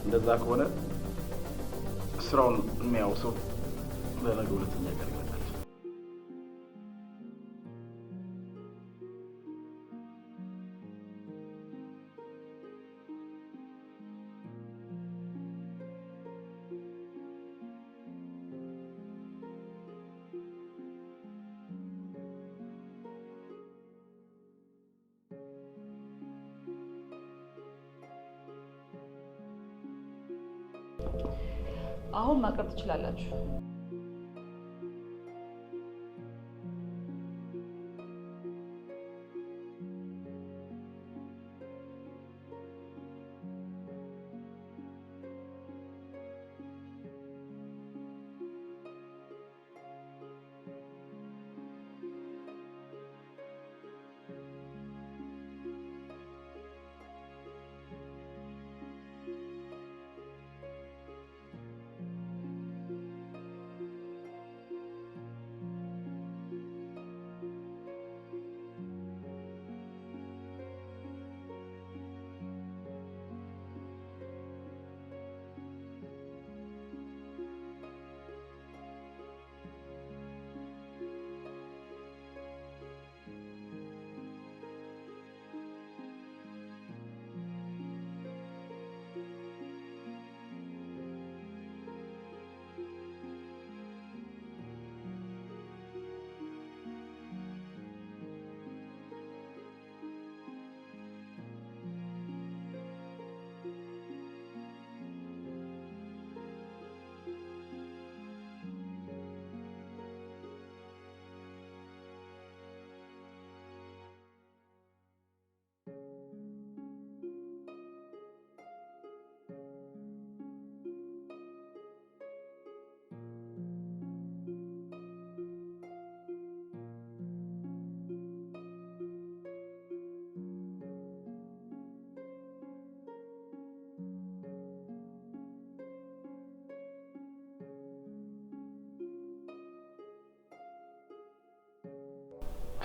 እንደዛ ከሆነ ስራውን የሚያው ሰው ለነገ ሁለተኛ ቀን ይመጣል። አሁን ማቅረብ ትችላላችሁ።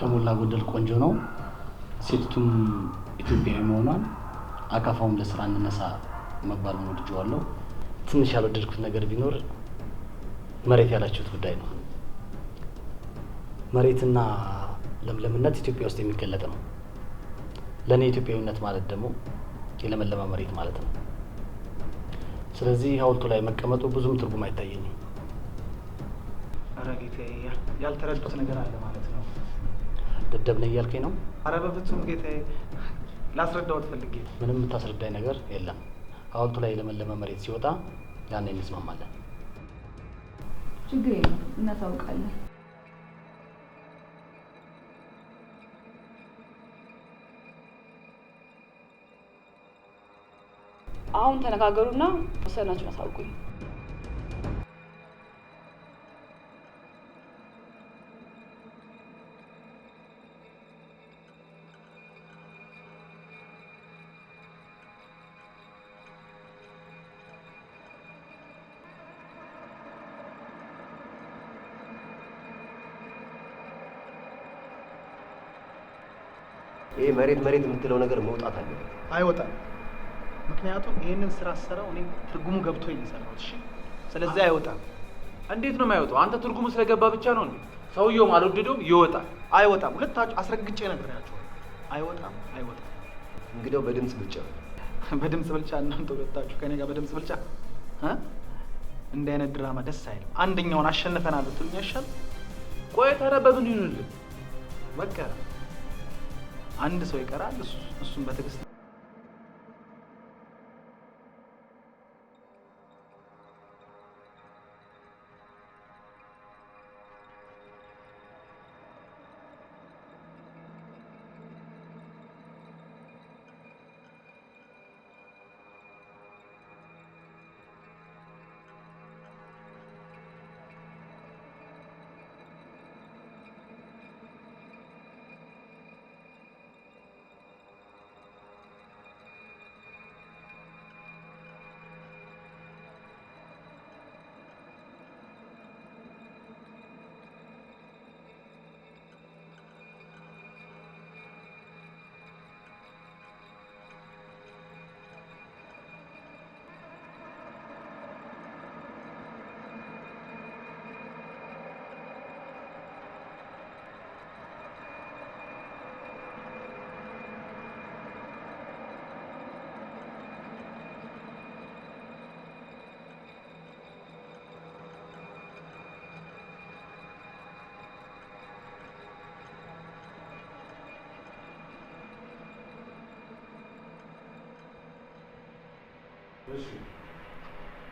ከሞላ ጎደል ቆንጆ ነው። ሴቱም ኢትዮጵያዊ መሆኗን አካፋውም ለስራ እንነሳ መባሉን ወድጄዋለሁ። ትንሽ ያልወደድኩት ነገር ቢኖር መሬት ያላችሁት ጉዳይ ነው። መሬትና ለምለምነት ኢትዮጵያ ውስጥ የሚገለጥ ነው። ለእኔ ኢትዮጵያዊነት ማለት ደግሞ የለመለመ መሬት ማለት ነው። ስለዚህ ሐውልቱ ላይ መቀመጡ ብዙም ትርጉም አይታየኝም። ኧረ ጌታዬ ያልተረዱት ነገር አለ ማለት ነው። ደደብ ነኝ እያልከኝ ነው? ኧረ በፍጹም ጌታዬ፣ ላስረዳዎት ፈልጌ። ምንም የምታስረዳኝ ነገር የለም። ሐውልቱ ላይ የለመለመ መሬት ሲወጣ ያኔ እንስማማለን። ችግር የለም፣ እናሳውቃለን። አሁን ተነጋገሩና ወሰናችሁን አሳውቁኝ። ይሄ መሬት የምትለው ነገር መውጣት አለበት። አይወጣም። ምክንያቱም ይሄንን ስራ ሰራው እኔ ትርጉሙ ገብቶኝ የሰራሁት። እሺ፣ ስለዚህ አይወጣም። እንዴት ነው የማይወጣው? አንተ ትርጉሙ ስለገባ ብቻ ነው እንዴ? ሰውየውም አልወደደውም። ይወጣል። አይወጣም። ሁለታችሁ አስረግጬ ነግሬያችኋለሁ። አይወጣም። እንግዲያው በድምጽ ብልጫ በድምጽ ብልጫ እናንተ ሁለታችሁ ከኔ ጋር በድምጽ ብልጫ እንዲህ አይነት ድራማ ደስ አይልም። አንደኛውን አሸንፈናል ብትሉኝ ያሻል። ቆይ ታዲያ በምን ይሁንልህ? በቃ አንድ ሰው ይቀራል። እሱም በትዕግስት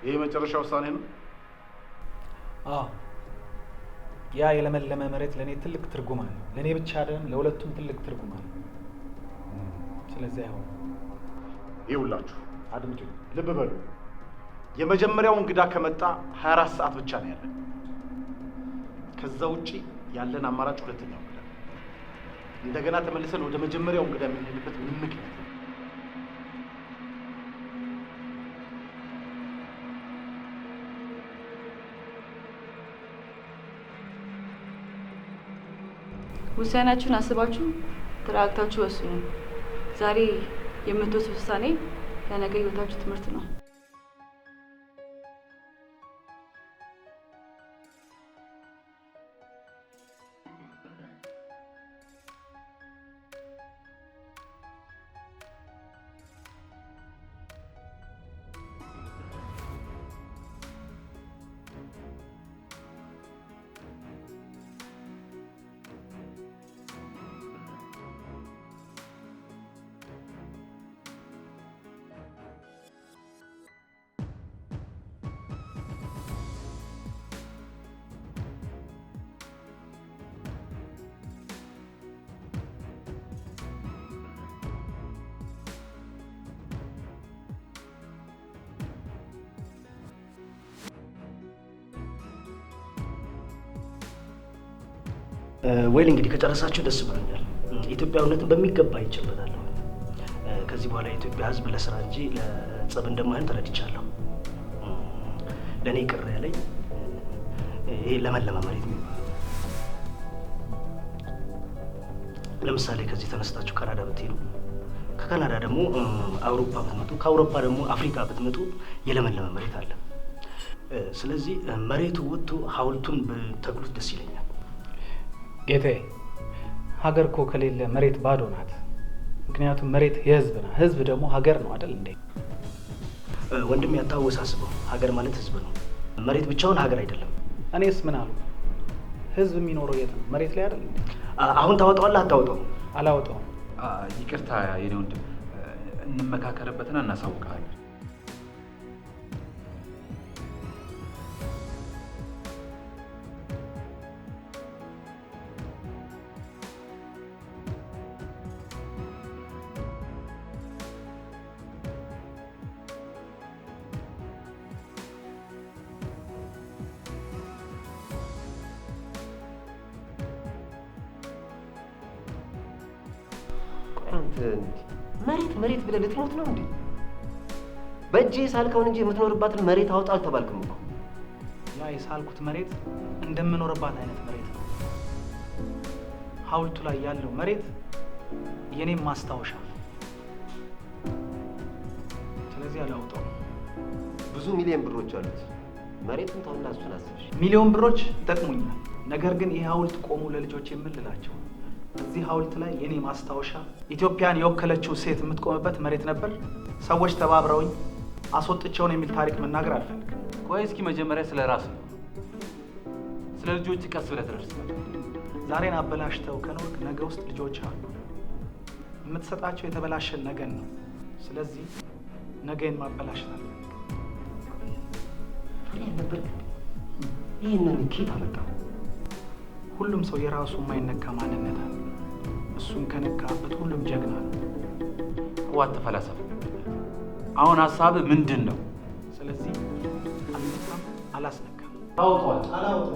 ይሄ መጨረሻ ውሳኔ ነው? አዎ፣ ያ የለመለመ መሬት ለእኔ ትልቅ ትርጉም አለው። ለእኔ ብቻ አይደለም፣ ለሁለቱም ትልቅ ትርጉም አለው። ስለዚህ አይሆን። ይኸውላችሁ አድምጡ፣ ልብ በሉ። የመጀመሪያው እንግዳ ከመጣ 24 ሰዓት ብቻ ነው ያለን። ከዛ ውጪ ያለን አማራጭ ሁለተኛው እንግዳ። እንደገና ተመልሰን ወደ መጀመሪያው እንግዳ የምንሄድበት ምን ምክንያት ነው? ውሳኔያችሁን አስባችሁ ተረጋግታችሁ ወስኑ። ዛሬ የምትወስኑት ውሳኔ ለነገ ህይወታችሁ ትምህርት ነው። ወይል እንግዲህ ከጨረሳችሁ ደስ ብሎኛል። ኢትዮጵያዊነትን በሚገባ ይጨበጣለሁ። ከዚህ በኋላ የኢትዮጵያ ሕዝብ ለስራ እንጂ ለጸብ እንደማይሆን ተረድቻለሁ። ለእኔ ቅር ያለኝ ይሄ ለመለመ መሬት የሚባለው ለምሳሌ ከዚህ ተነስታችሁ ካናዳ ብትሄዱ፣ ከካናዳ ደግሞ አውሮፓ ብትመጡ፣ ከአውሮፓ ደግሞ አፍሪካ ብትመጡ የለመለመ መሬት አለ። ስለዚህ መሬቱ ወጥቶ ሐውልቱን በተክሉት ደስ ይለኛል። ጌታዬ፣ ሀገር እኮ ከሌለ መሬት ባዶ ናት። ምክንያቱም መሬት የህዝብ ናት፣ ህዝብ ደግሞ ሀገር ነው አይደል እንዴ? ወንድም ያታወሳስበው፣ ሀገር ማለት ህዝብ ነው። መሬት ብቻውን ሀገር አይደለም። እኔስ ምን አሉ? ህዝብ የሚኖረው የት ነው? መሬት ላይ አይደል እንዴ? አሁን ታወጣዋለህ አታወጣውም? አላወጣውም። ይቅርታ የኔ ወንድም፣ እንመካከርበትና እናሳውቃለን። መሬት ብለህ ልትሞት ነው እንዴ? በእጄ ሳልከውን እንጂ የምትኖርባትን መሬት አውጣ አልተባልክም እኮ። ያ የሳልኩት መሬት እንደምኖርባት አይነት መሬት ነው። ሐውልቱ ላይ ያለው መሬት የኔም ማስታወሻ። ስለዚህ አላውጣው። ብዙ ሚሊዮን ብሮች አሉት። መሬቱን ተውና እሱን አስብሽ። ሚሊዮን ብሮች ይጠቅሙኛል። ነገር ግን ይህ ሐውልት ቆሙ ለልጆች የምልላቸው እዚህ ሐውልት ላይ የኔ ማስታወሻ ኢትዮጵያን የወከለችው ሴት የምትቆምበት መሬት ነበር። ሰዎች ተባብረውኝ አስወጥቼውን የሚል ታሪክ መናገር አልፈልግም። ቆይ እስኪ መጀመሪያ ስለ ራስህ ስለ ልጆች ቀስ ብለህ ትደርስበታለህ። ዛሬን አበላሽተው ከኖርክ ነገ ውስጥ ልጆች አሉ። የምትሰጣቸው የተበላሸን ነገን ነው። ስለዚህ ነገን ማበላሸት አለ። ይህንን ኬት አመጣው? ሁሉም ሰው የራሱ የማይነካ ማንነት አለ። እሱን ከነካበት ሁሉም ጀግና ነው። ዋት ተፈላሰፍ። አሁን ሀሳብህ ምንድን ነው? ስለዚህ አልነካም፣ አላስነካም። ታውጧል።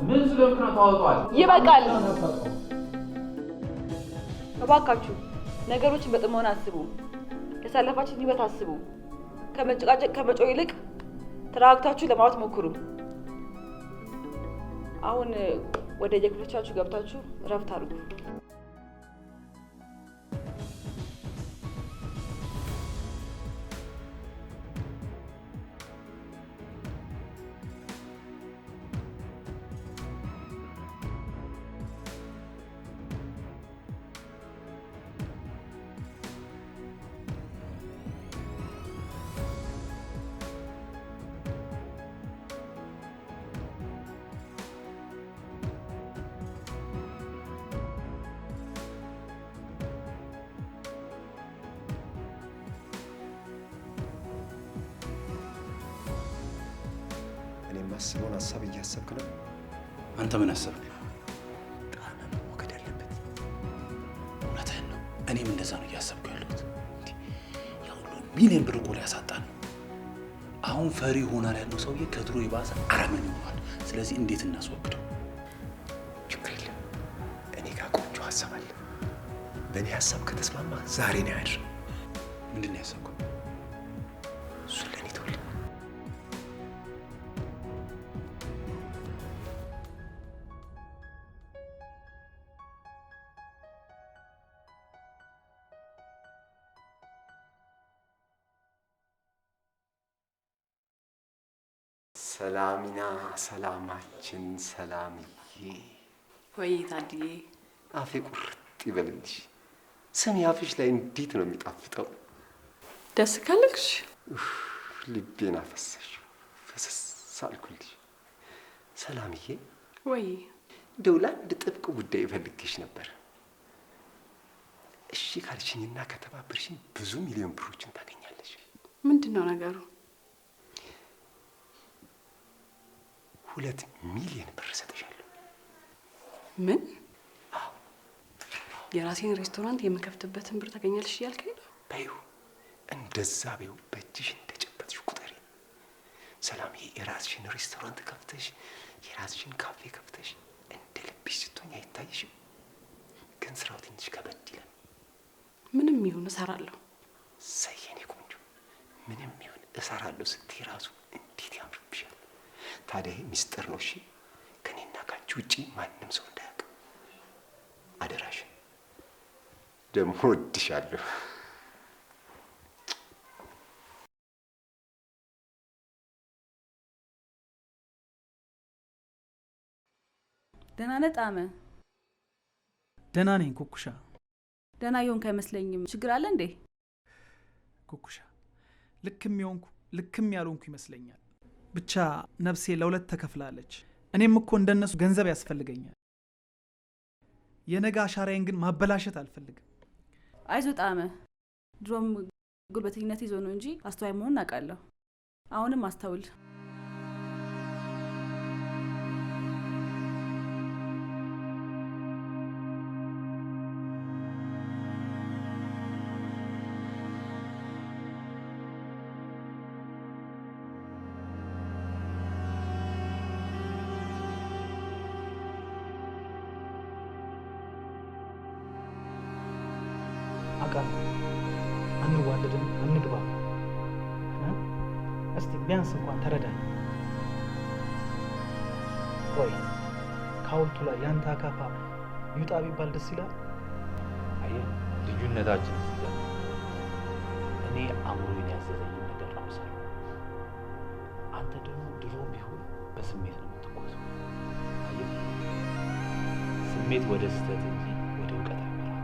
ምን ስለሆንክ ነው ታውጧል? ይበቃል። እባካችሁ ነገሮችን በጥሞና አስቡ። ያሳለፋችሁን ህይወት አስቡ። ከመጨቃጨቅ ከመጮህ ይልቅ ተረጋግታችሁ ለማውራት ሞክሩ። አሁን ወደ የክፍሎቻችሁ ገብታችሁ እረፍት አድርጉ። የማስበውን ሀሳብ እያሰብክ ነው? አንተ ምን አሰብክ? ጣና መወገድ አለበት። እውነትህን ነው። እኔም እንደዛ ነው እያሰብኩ ያለሁት። ያ ሁሉ ሚሊዮን ብር እኮ ሊያሳጣን ነው። አሁን ፈሪ ሆናል ያለው ሰውዬ ከድሮ የባሰ አረመኔ ሆኗል። ስለዚህ እንዴት እናስወግደው? ችግር የለም፣ እኔ ጋር ቆንጆ ሀሳብ አለ። በእኔ ሀሳብ ከተስማማ ዛሬ ነው ያድር። ምንድን ነው ያሰብከው? እሱን ለእኔ ተውልኝ። ሰላሚና ሰላማችን ሰላምዬ። ወይ ታድዬ፣ አፌ ቁርጥ ይበልልሽ። ስሚ አፍሽ ላይ እንዴት ነው የሚጣፍጠው! ደስ ካለክሽ ልቤን አፈሰሽ፣ ፈሰስ አልኩልሽ። ሰላምዬ፣ ወይ እንደው ለአንድ ጥብቅ ጉዳይ እፈልግሽ ነበር። እሺ ካልሽኝና ከተባበርሽኝ ብዙ ሚሊዮን ብሮችን ታገኛለሽ። ምንድን ነው ነገሩ? 2 ሚሊዮን ብር እሰጥሻለሁ። ምን? የራሴን ሬስቶራንት የምከፍትበትን ብር ታገኛለሽ እያልከኝ ነው? በይው፣ እንደዛ በይው። በእጅሽ እንደጨበጥሽ ቁጠሪ። ሰላምዬ፣ የራስሽን ሬስቶራንት ከፍተሽ የራስሽን ካፌ ከፍተሽ እንደ ልብሽ ስትሆኝ አይታይሽም? ግን ስራው ትንሽ ከበድ ይላል። ምንም ይሁን እሰራለሁ። ሰየኔ ቆንጆ፣ ምንም ይሁን እሰራለሁ ስትይ ራሱ እንዴት ያምርብሻል! ታዲያ ይሄ ሚስጥር ነው። እሺ፣ ከኔና ካንቺ ውጪ ማንም ሰው እንዳያውቅ አደራሽን። ደግሞ እወድሻለሁ። ደህና ነህ ጣመ? ደህና ነኝ ኩኩሻ። ደህና የሆንክ አይመስለኝም። ችግር አለ እንዴ? ኩኩሻ ልክም የሆንኩ ልክም ያልሆንኩ ይመስለኛል። ብቻ ነፍሴ ለሁለት ተከፍላለች። እኔም እኮ እንደነሱ ገንዘብ ያስፈልገኛል። የነገ አሻራዬን ግን ማበላሸት አልፈልግም። አይዞ ጣመ፣ ድሮም ጉልበተኝነት ይዞ ነው እንጂ አስተዋይ መሆን አውቃለሁ። አሁንም አስተውል። አውቃለሁ አንዋደድም፣ አንግባባ። እስቲ ቢያንስ እንኳን ተረዳኝ። ቆይ ከሐውልቱ ላይ ያንተ አካፋ ይውጣ ቢባል ደስ ይላል? አየህ፣ ልዩነታችን እዚህ ጋር ነው። እኔ አእምሮዬን ያዘዘኝን ነገር ነው የምሰራው። አንተ ደግሞ ድሮ ቢሆን በስሜት ነው የምትጓዘው። አየህ፣ ስሜት ወደ ስህተት እንጂ ወደ እውቀት አይመራም።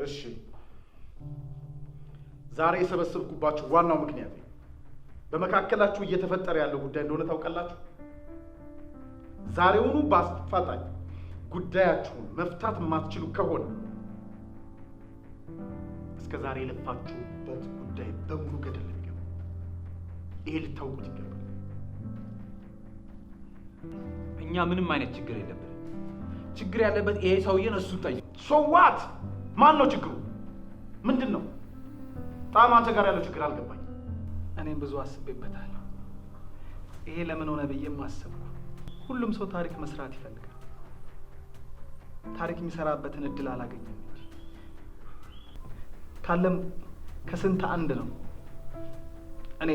እሺ፣ ዛሬ የሰበሰብኩባችሁ ዋናው ምክንያት በመካከላችሁ እየተፈጠረ ያለው ጉዳይ እንደሆነ ታውቃላችሁ። ዛሬውኑ በአፋጣኝ ጉዳያችሁን መፍታት የማትችሉ ከሆነ እስከ ዛሬ የለፋችሁበት ጉዳይ በሙሉ ገደል ይገባ። ይሄ ልታውቁት ይገባል። እኛ ምንም አይነት ችግር የለብንም። ችግር ያለበት ይሄ ሰውዬን እሱን ጠይቅ። ሶዋት ማን ነው ችግሩ? ምንድን ነው? በጣም አንተ ጋር ያለው ችግር አልገባኝ። እኔም ብዙ አስቤበታለሁ። ይሄ ለምን ሆነ ብዬም አሰብኩ። ሁሉም ሰው ታሪክ መስራት ይፈልጋል። ታሪክ የሚሰራበትን እድል አላገኘም እንጂ ካለም ከስንት አንድ ነው። እኔ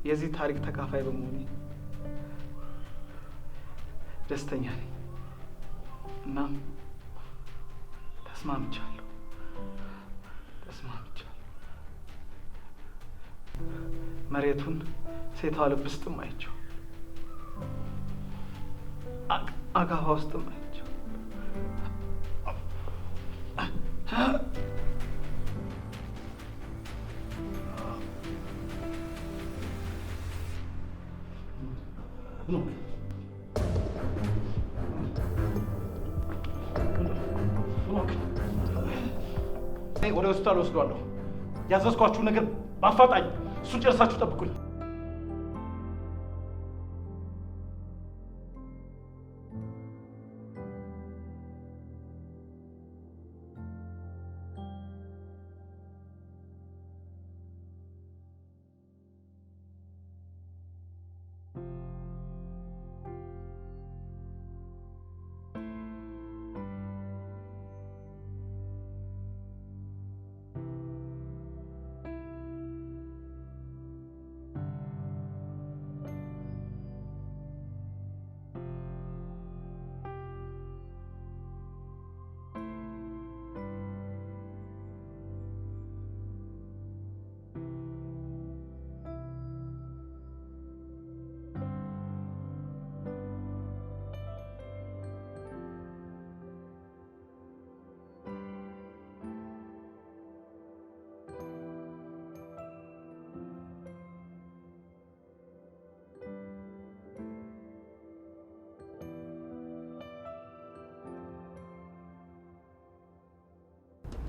የዚህ ታሪክ ተካፋይ በመሆኔ ደስተኛ ነኝ። እናም ተስማምቻለሁ። መሬቱን ሴቷ ልብ ውስጥም አይቼው፣ አካፋ ውስጥም አይቼው ወደ ሆስፒታል ወስዷለሁ። ያዘዝኳችሁ ነገር በአፋጣኝ እሱን ጨርሳችሁ ጠብቁኝ።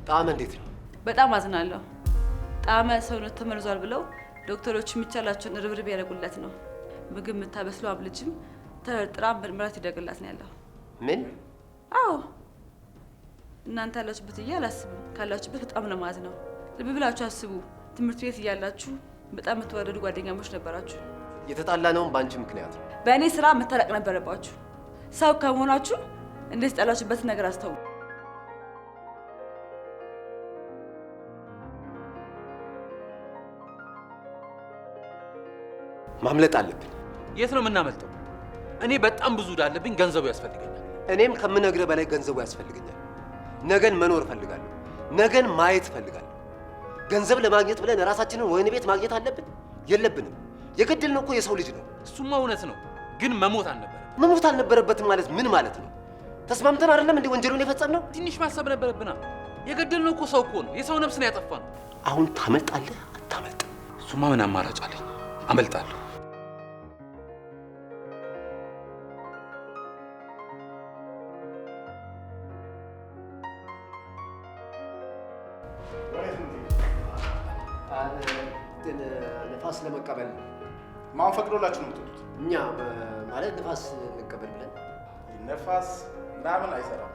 ጣዕመ እንዴት ነው? በጣም አዝናለሁ። ጣዕመ ሰውነት ተመርዟል ብለው ዶክተሮች የሚቻላቸውን ርብርብ ያደርጉለት ነው። ምግብ የምታበስለው አብልጅም ተጠርጥራ ምርመራ ይደረግላት ነው ያለው። ምን? አዎ፣ እናንተ ያላችሁበት እያ አላስብም። ካላችሁበት በጣም ነው የማዝነው። ልብ ብላችሁ አስቡ። ትምህርት ቤት እያላችሁ በጣም የምትወደዱ ጓደኛሞች ነበራችሁ። የተጣላ ነውም በአንቺ ምክንያት ነው። በእኔ ስራ መታረቅ ነበረባችሁ። ሰው ከመሆናችሁ እንደዚህ ጣላችሁበትን ነገር አስተውሉ። ማምለጥ አለብን። የት ነው የምናመልጠው? እኔ በጣም ብዙ ዕዳ አለብኝ። ገንዘቡ ያስፈልገኛል። እኔም ከምነግርህ በላይ ገንዘቡ ያስፈልገኛል። ነገን መኖር እፈልጋለሁ። ነገን ማየት እፈልጋለሁ። ገንዘብ ለማግኘት ብለን ራሳችንን ወህኒ ቤት ማግኘት አለብን? የለብንም። የገደልነው እኮ የሰው ልጅ ነው። እሱማ እውነት ነው፣ ግን መሞት አልነበረም። መሞት አልነበረበትም ማለት ምን ማለት ነው? ተስማምተን አይደለም እንዴ ወንጀሉን የፈጸምነው? ትንሽ ማሰብ ነበረብና። የገደልነው እኮ ሰው እኮ ነው፣ የሰው ነፍስ ነው ያጠፋነው። አሁን ታመልጣለህ አታመልጥም? እሱማ ምን አማራጭ አለኝ? አመልጣለሁ። ነፋስ ለመቀበል ማን ፈቅዶላችሁ ነው የምትወጡት? እኛ ማለት ነፋስ እንቀበል ብለን። ነፋስ ምናምን አይሰራም።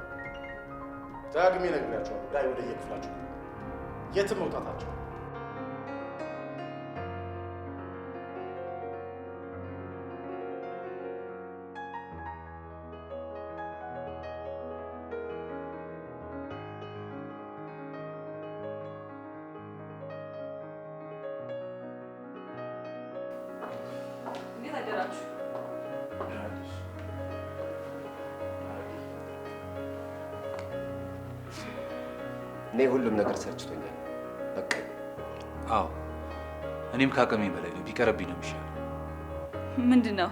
ዳግሜ እነግራችኋለሁ። ዳይ ወደ የክፍላችሁ የትም መውጣታቸው እኔ ሁሉም ነገር ሰልችቶኛል። በቃ አዎ፣ እኔም ከአቅሜ በላይ ነው። ቢቀርብኝ ነው የሚሻለው። ምንድን ነው?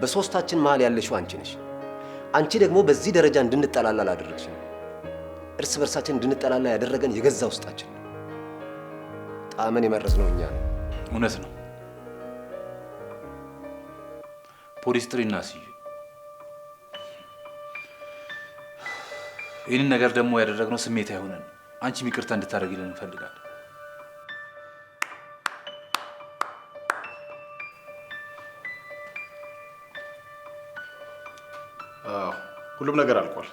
በሶስታችን መሀል ያለሽው አንቺ ነሽ። አንቺ ደግሞ በዚህ ደረጃ እንድንጠላላ አላደረግሽም። እርስ በርሳችን እንድንጠላላ ያደረገን የገዛ ውስጣችን ነው። ጣመን የመረዝነው እኛ ነው። እውነት ነው። ፖሊስ ጥሪና ስዩ። ይህንን ነገር ደግሞ ያደረግነው ስሜት አይሆነን። አንቺም ይቅርታ እንድታደርጊልን እንፈልጋለን። ሁሉም ነገር አልቋል።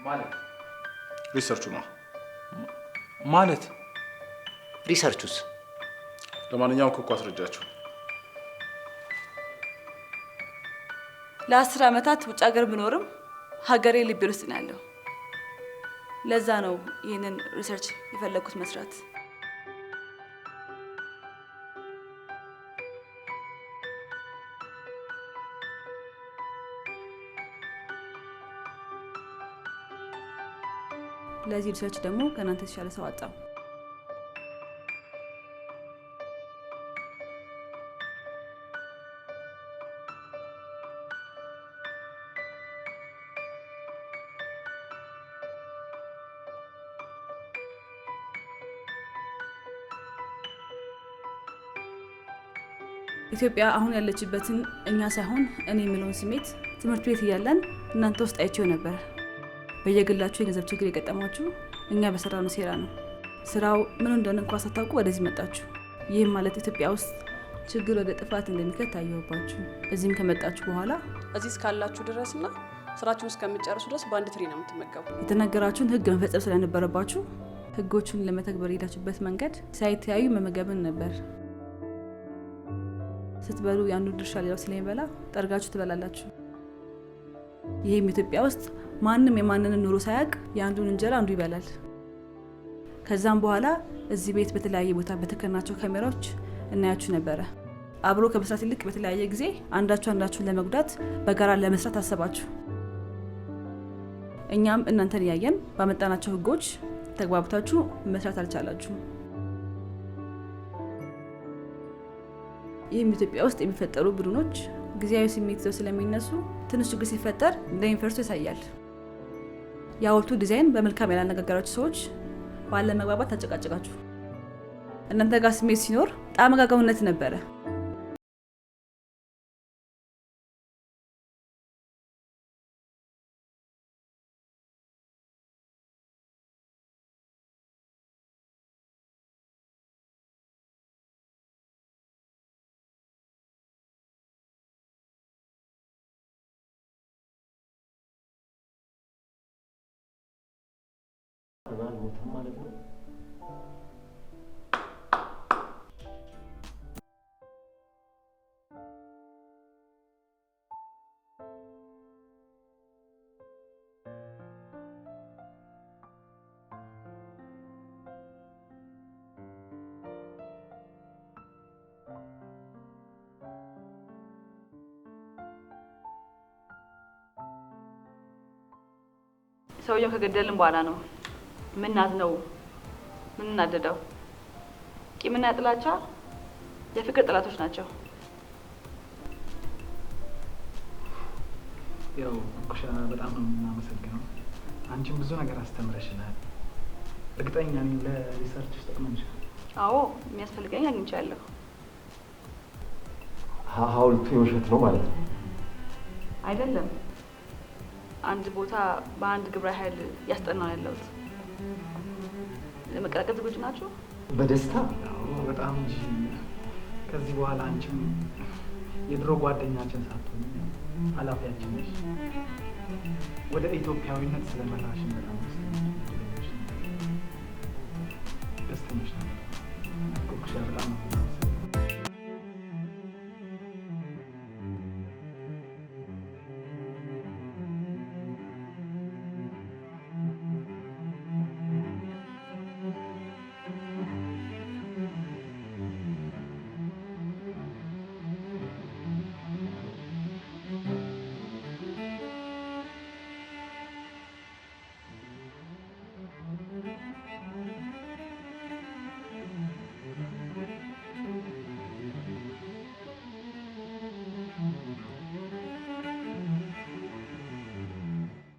ማለት ሪሰርቹ ነው ማለት ሪሰርቹስ? ለማንኛውም ኩኩ አስረጃችሁ። ለ10 ዓመታት ውጭ ሀገር ብኖርም ሀገሬ ልቤ ውስጥ ነው ያለው። ለዛ ነው ይህንን ሪሰርች የፈለኩት መስራት። ለዚህ ሪሰርች ደግሞ ከእናንተ የተሻለ ሰው አጣው። ኢትዮጵያ አሁን ያለችበትን እኛ ሳይሆን እኔ የሚለውን ስሜት ትምህርት ቤት እያለን እናንተ ውስጥ አይቼው ነበር። በየግላችሁ የገንዘብ ችግር የገጠማችሁ እኛ በሰራነው ሴራ ነው። ስራው ምን እንደሆነ እንኳን ሳታውቁ ወደዚህ መጣችሁ። ይህም ማለት ኢትዮጵያ ውስጥ ችግር ወደ ጥፋት እንደሚከት ታየውባችሁ። እዚህም ከመጣችሁ በኋላ እዚህ እስካላችሁ ድረስና ስራችሁን እስከምትጨርሱ ድረስ በአንድ ትሪ ነው የምትመገቡ። የተነገራችሁን ህግ መፈጸም ስለነበረባችሁ ህጎቹን ለመተግበር ሄዳችሁበት መንገድ ሳይተያዩ መመገብን ነበር። ስትበሉ የአንዱ ድርሻ ሌላው ስለሚበላ ጠርጋችሁ ትበላላችሁ። ይህም ኢትዮጵያ ውስጥ ማንም የማንንን ኑሮ ሳያውቅ የአንዱን እንጀራ አንዱ ይበላል። ከዛም በኋላ እዚህ ቤት በተለያየ ቦታ በተከናቸው ካሜራዎች እናያችሁ ነበረ። አብሮ ከመስራት ይልቅ በተለያየ ጊዜ አንዳችሁን ለመጉዳት በጋራ ለመስራት አሰባችሁ። እኛም እናንተን ያየን ባመጣናቸው ህጎች ተግባብታችሁ መስራት አልቻላችሁም። ይህም ኢትዮጵያ ውስጥ የሚፈጠሩ ቡድኖች ጊዜያዊ ስሜት ይዘው ስለሚነሱ ትንሽ ችግር ሲፈጠር እንደሚፈርሱ ያሳያል። የሐውልቱ ዲዛይን በመልካም ያላነጋገራችሁ ሰዎች ባለ መግባባት ታጨቃጨቃችሁ። እናንተ ጋር ስሜት ሲኖር ጣም መጋጋውነት ነበረ። አልሞትም ማለት ነው። ሰውየው ከገደልን በኋላ ነው ምናዝነው ምናደደው። ቂምና ጥላቻ የፍቅር ጠላቶች ናቸው። ያው ኩኩሻ በጣም ነው የምናመሰግነው። አንቺም ብዙ ነገር አስተምረሽናል። እርግጠኛ ነኝ ለሪሰርች ውስጥ ጠቅመንሻል። አዎ የሚያስፈልገኝ አግኝቻለሁ። ሐውልቱ የውሸት ነው ማለት ነው? አይደለም። አንድ ቦታ በአንድ ግብረ ኃይል ያስጠናው ያለሁት። ለመቀላቀል ዝግጁ ናችሁ? በደስታ በጣም እንጂ። ከዚህ በኋላ አንቺም የድሮ ጓደኛችን ሳትሆን ኃላፊያችን ነሽ። ወደ ኢትዮጵያዊነት ስለመራሽን በጣም ደስተኞች ነን። ኩኩሻ በጣም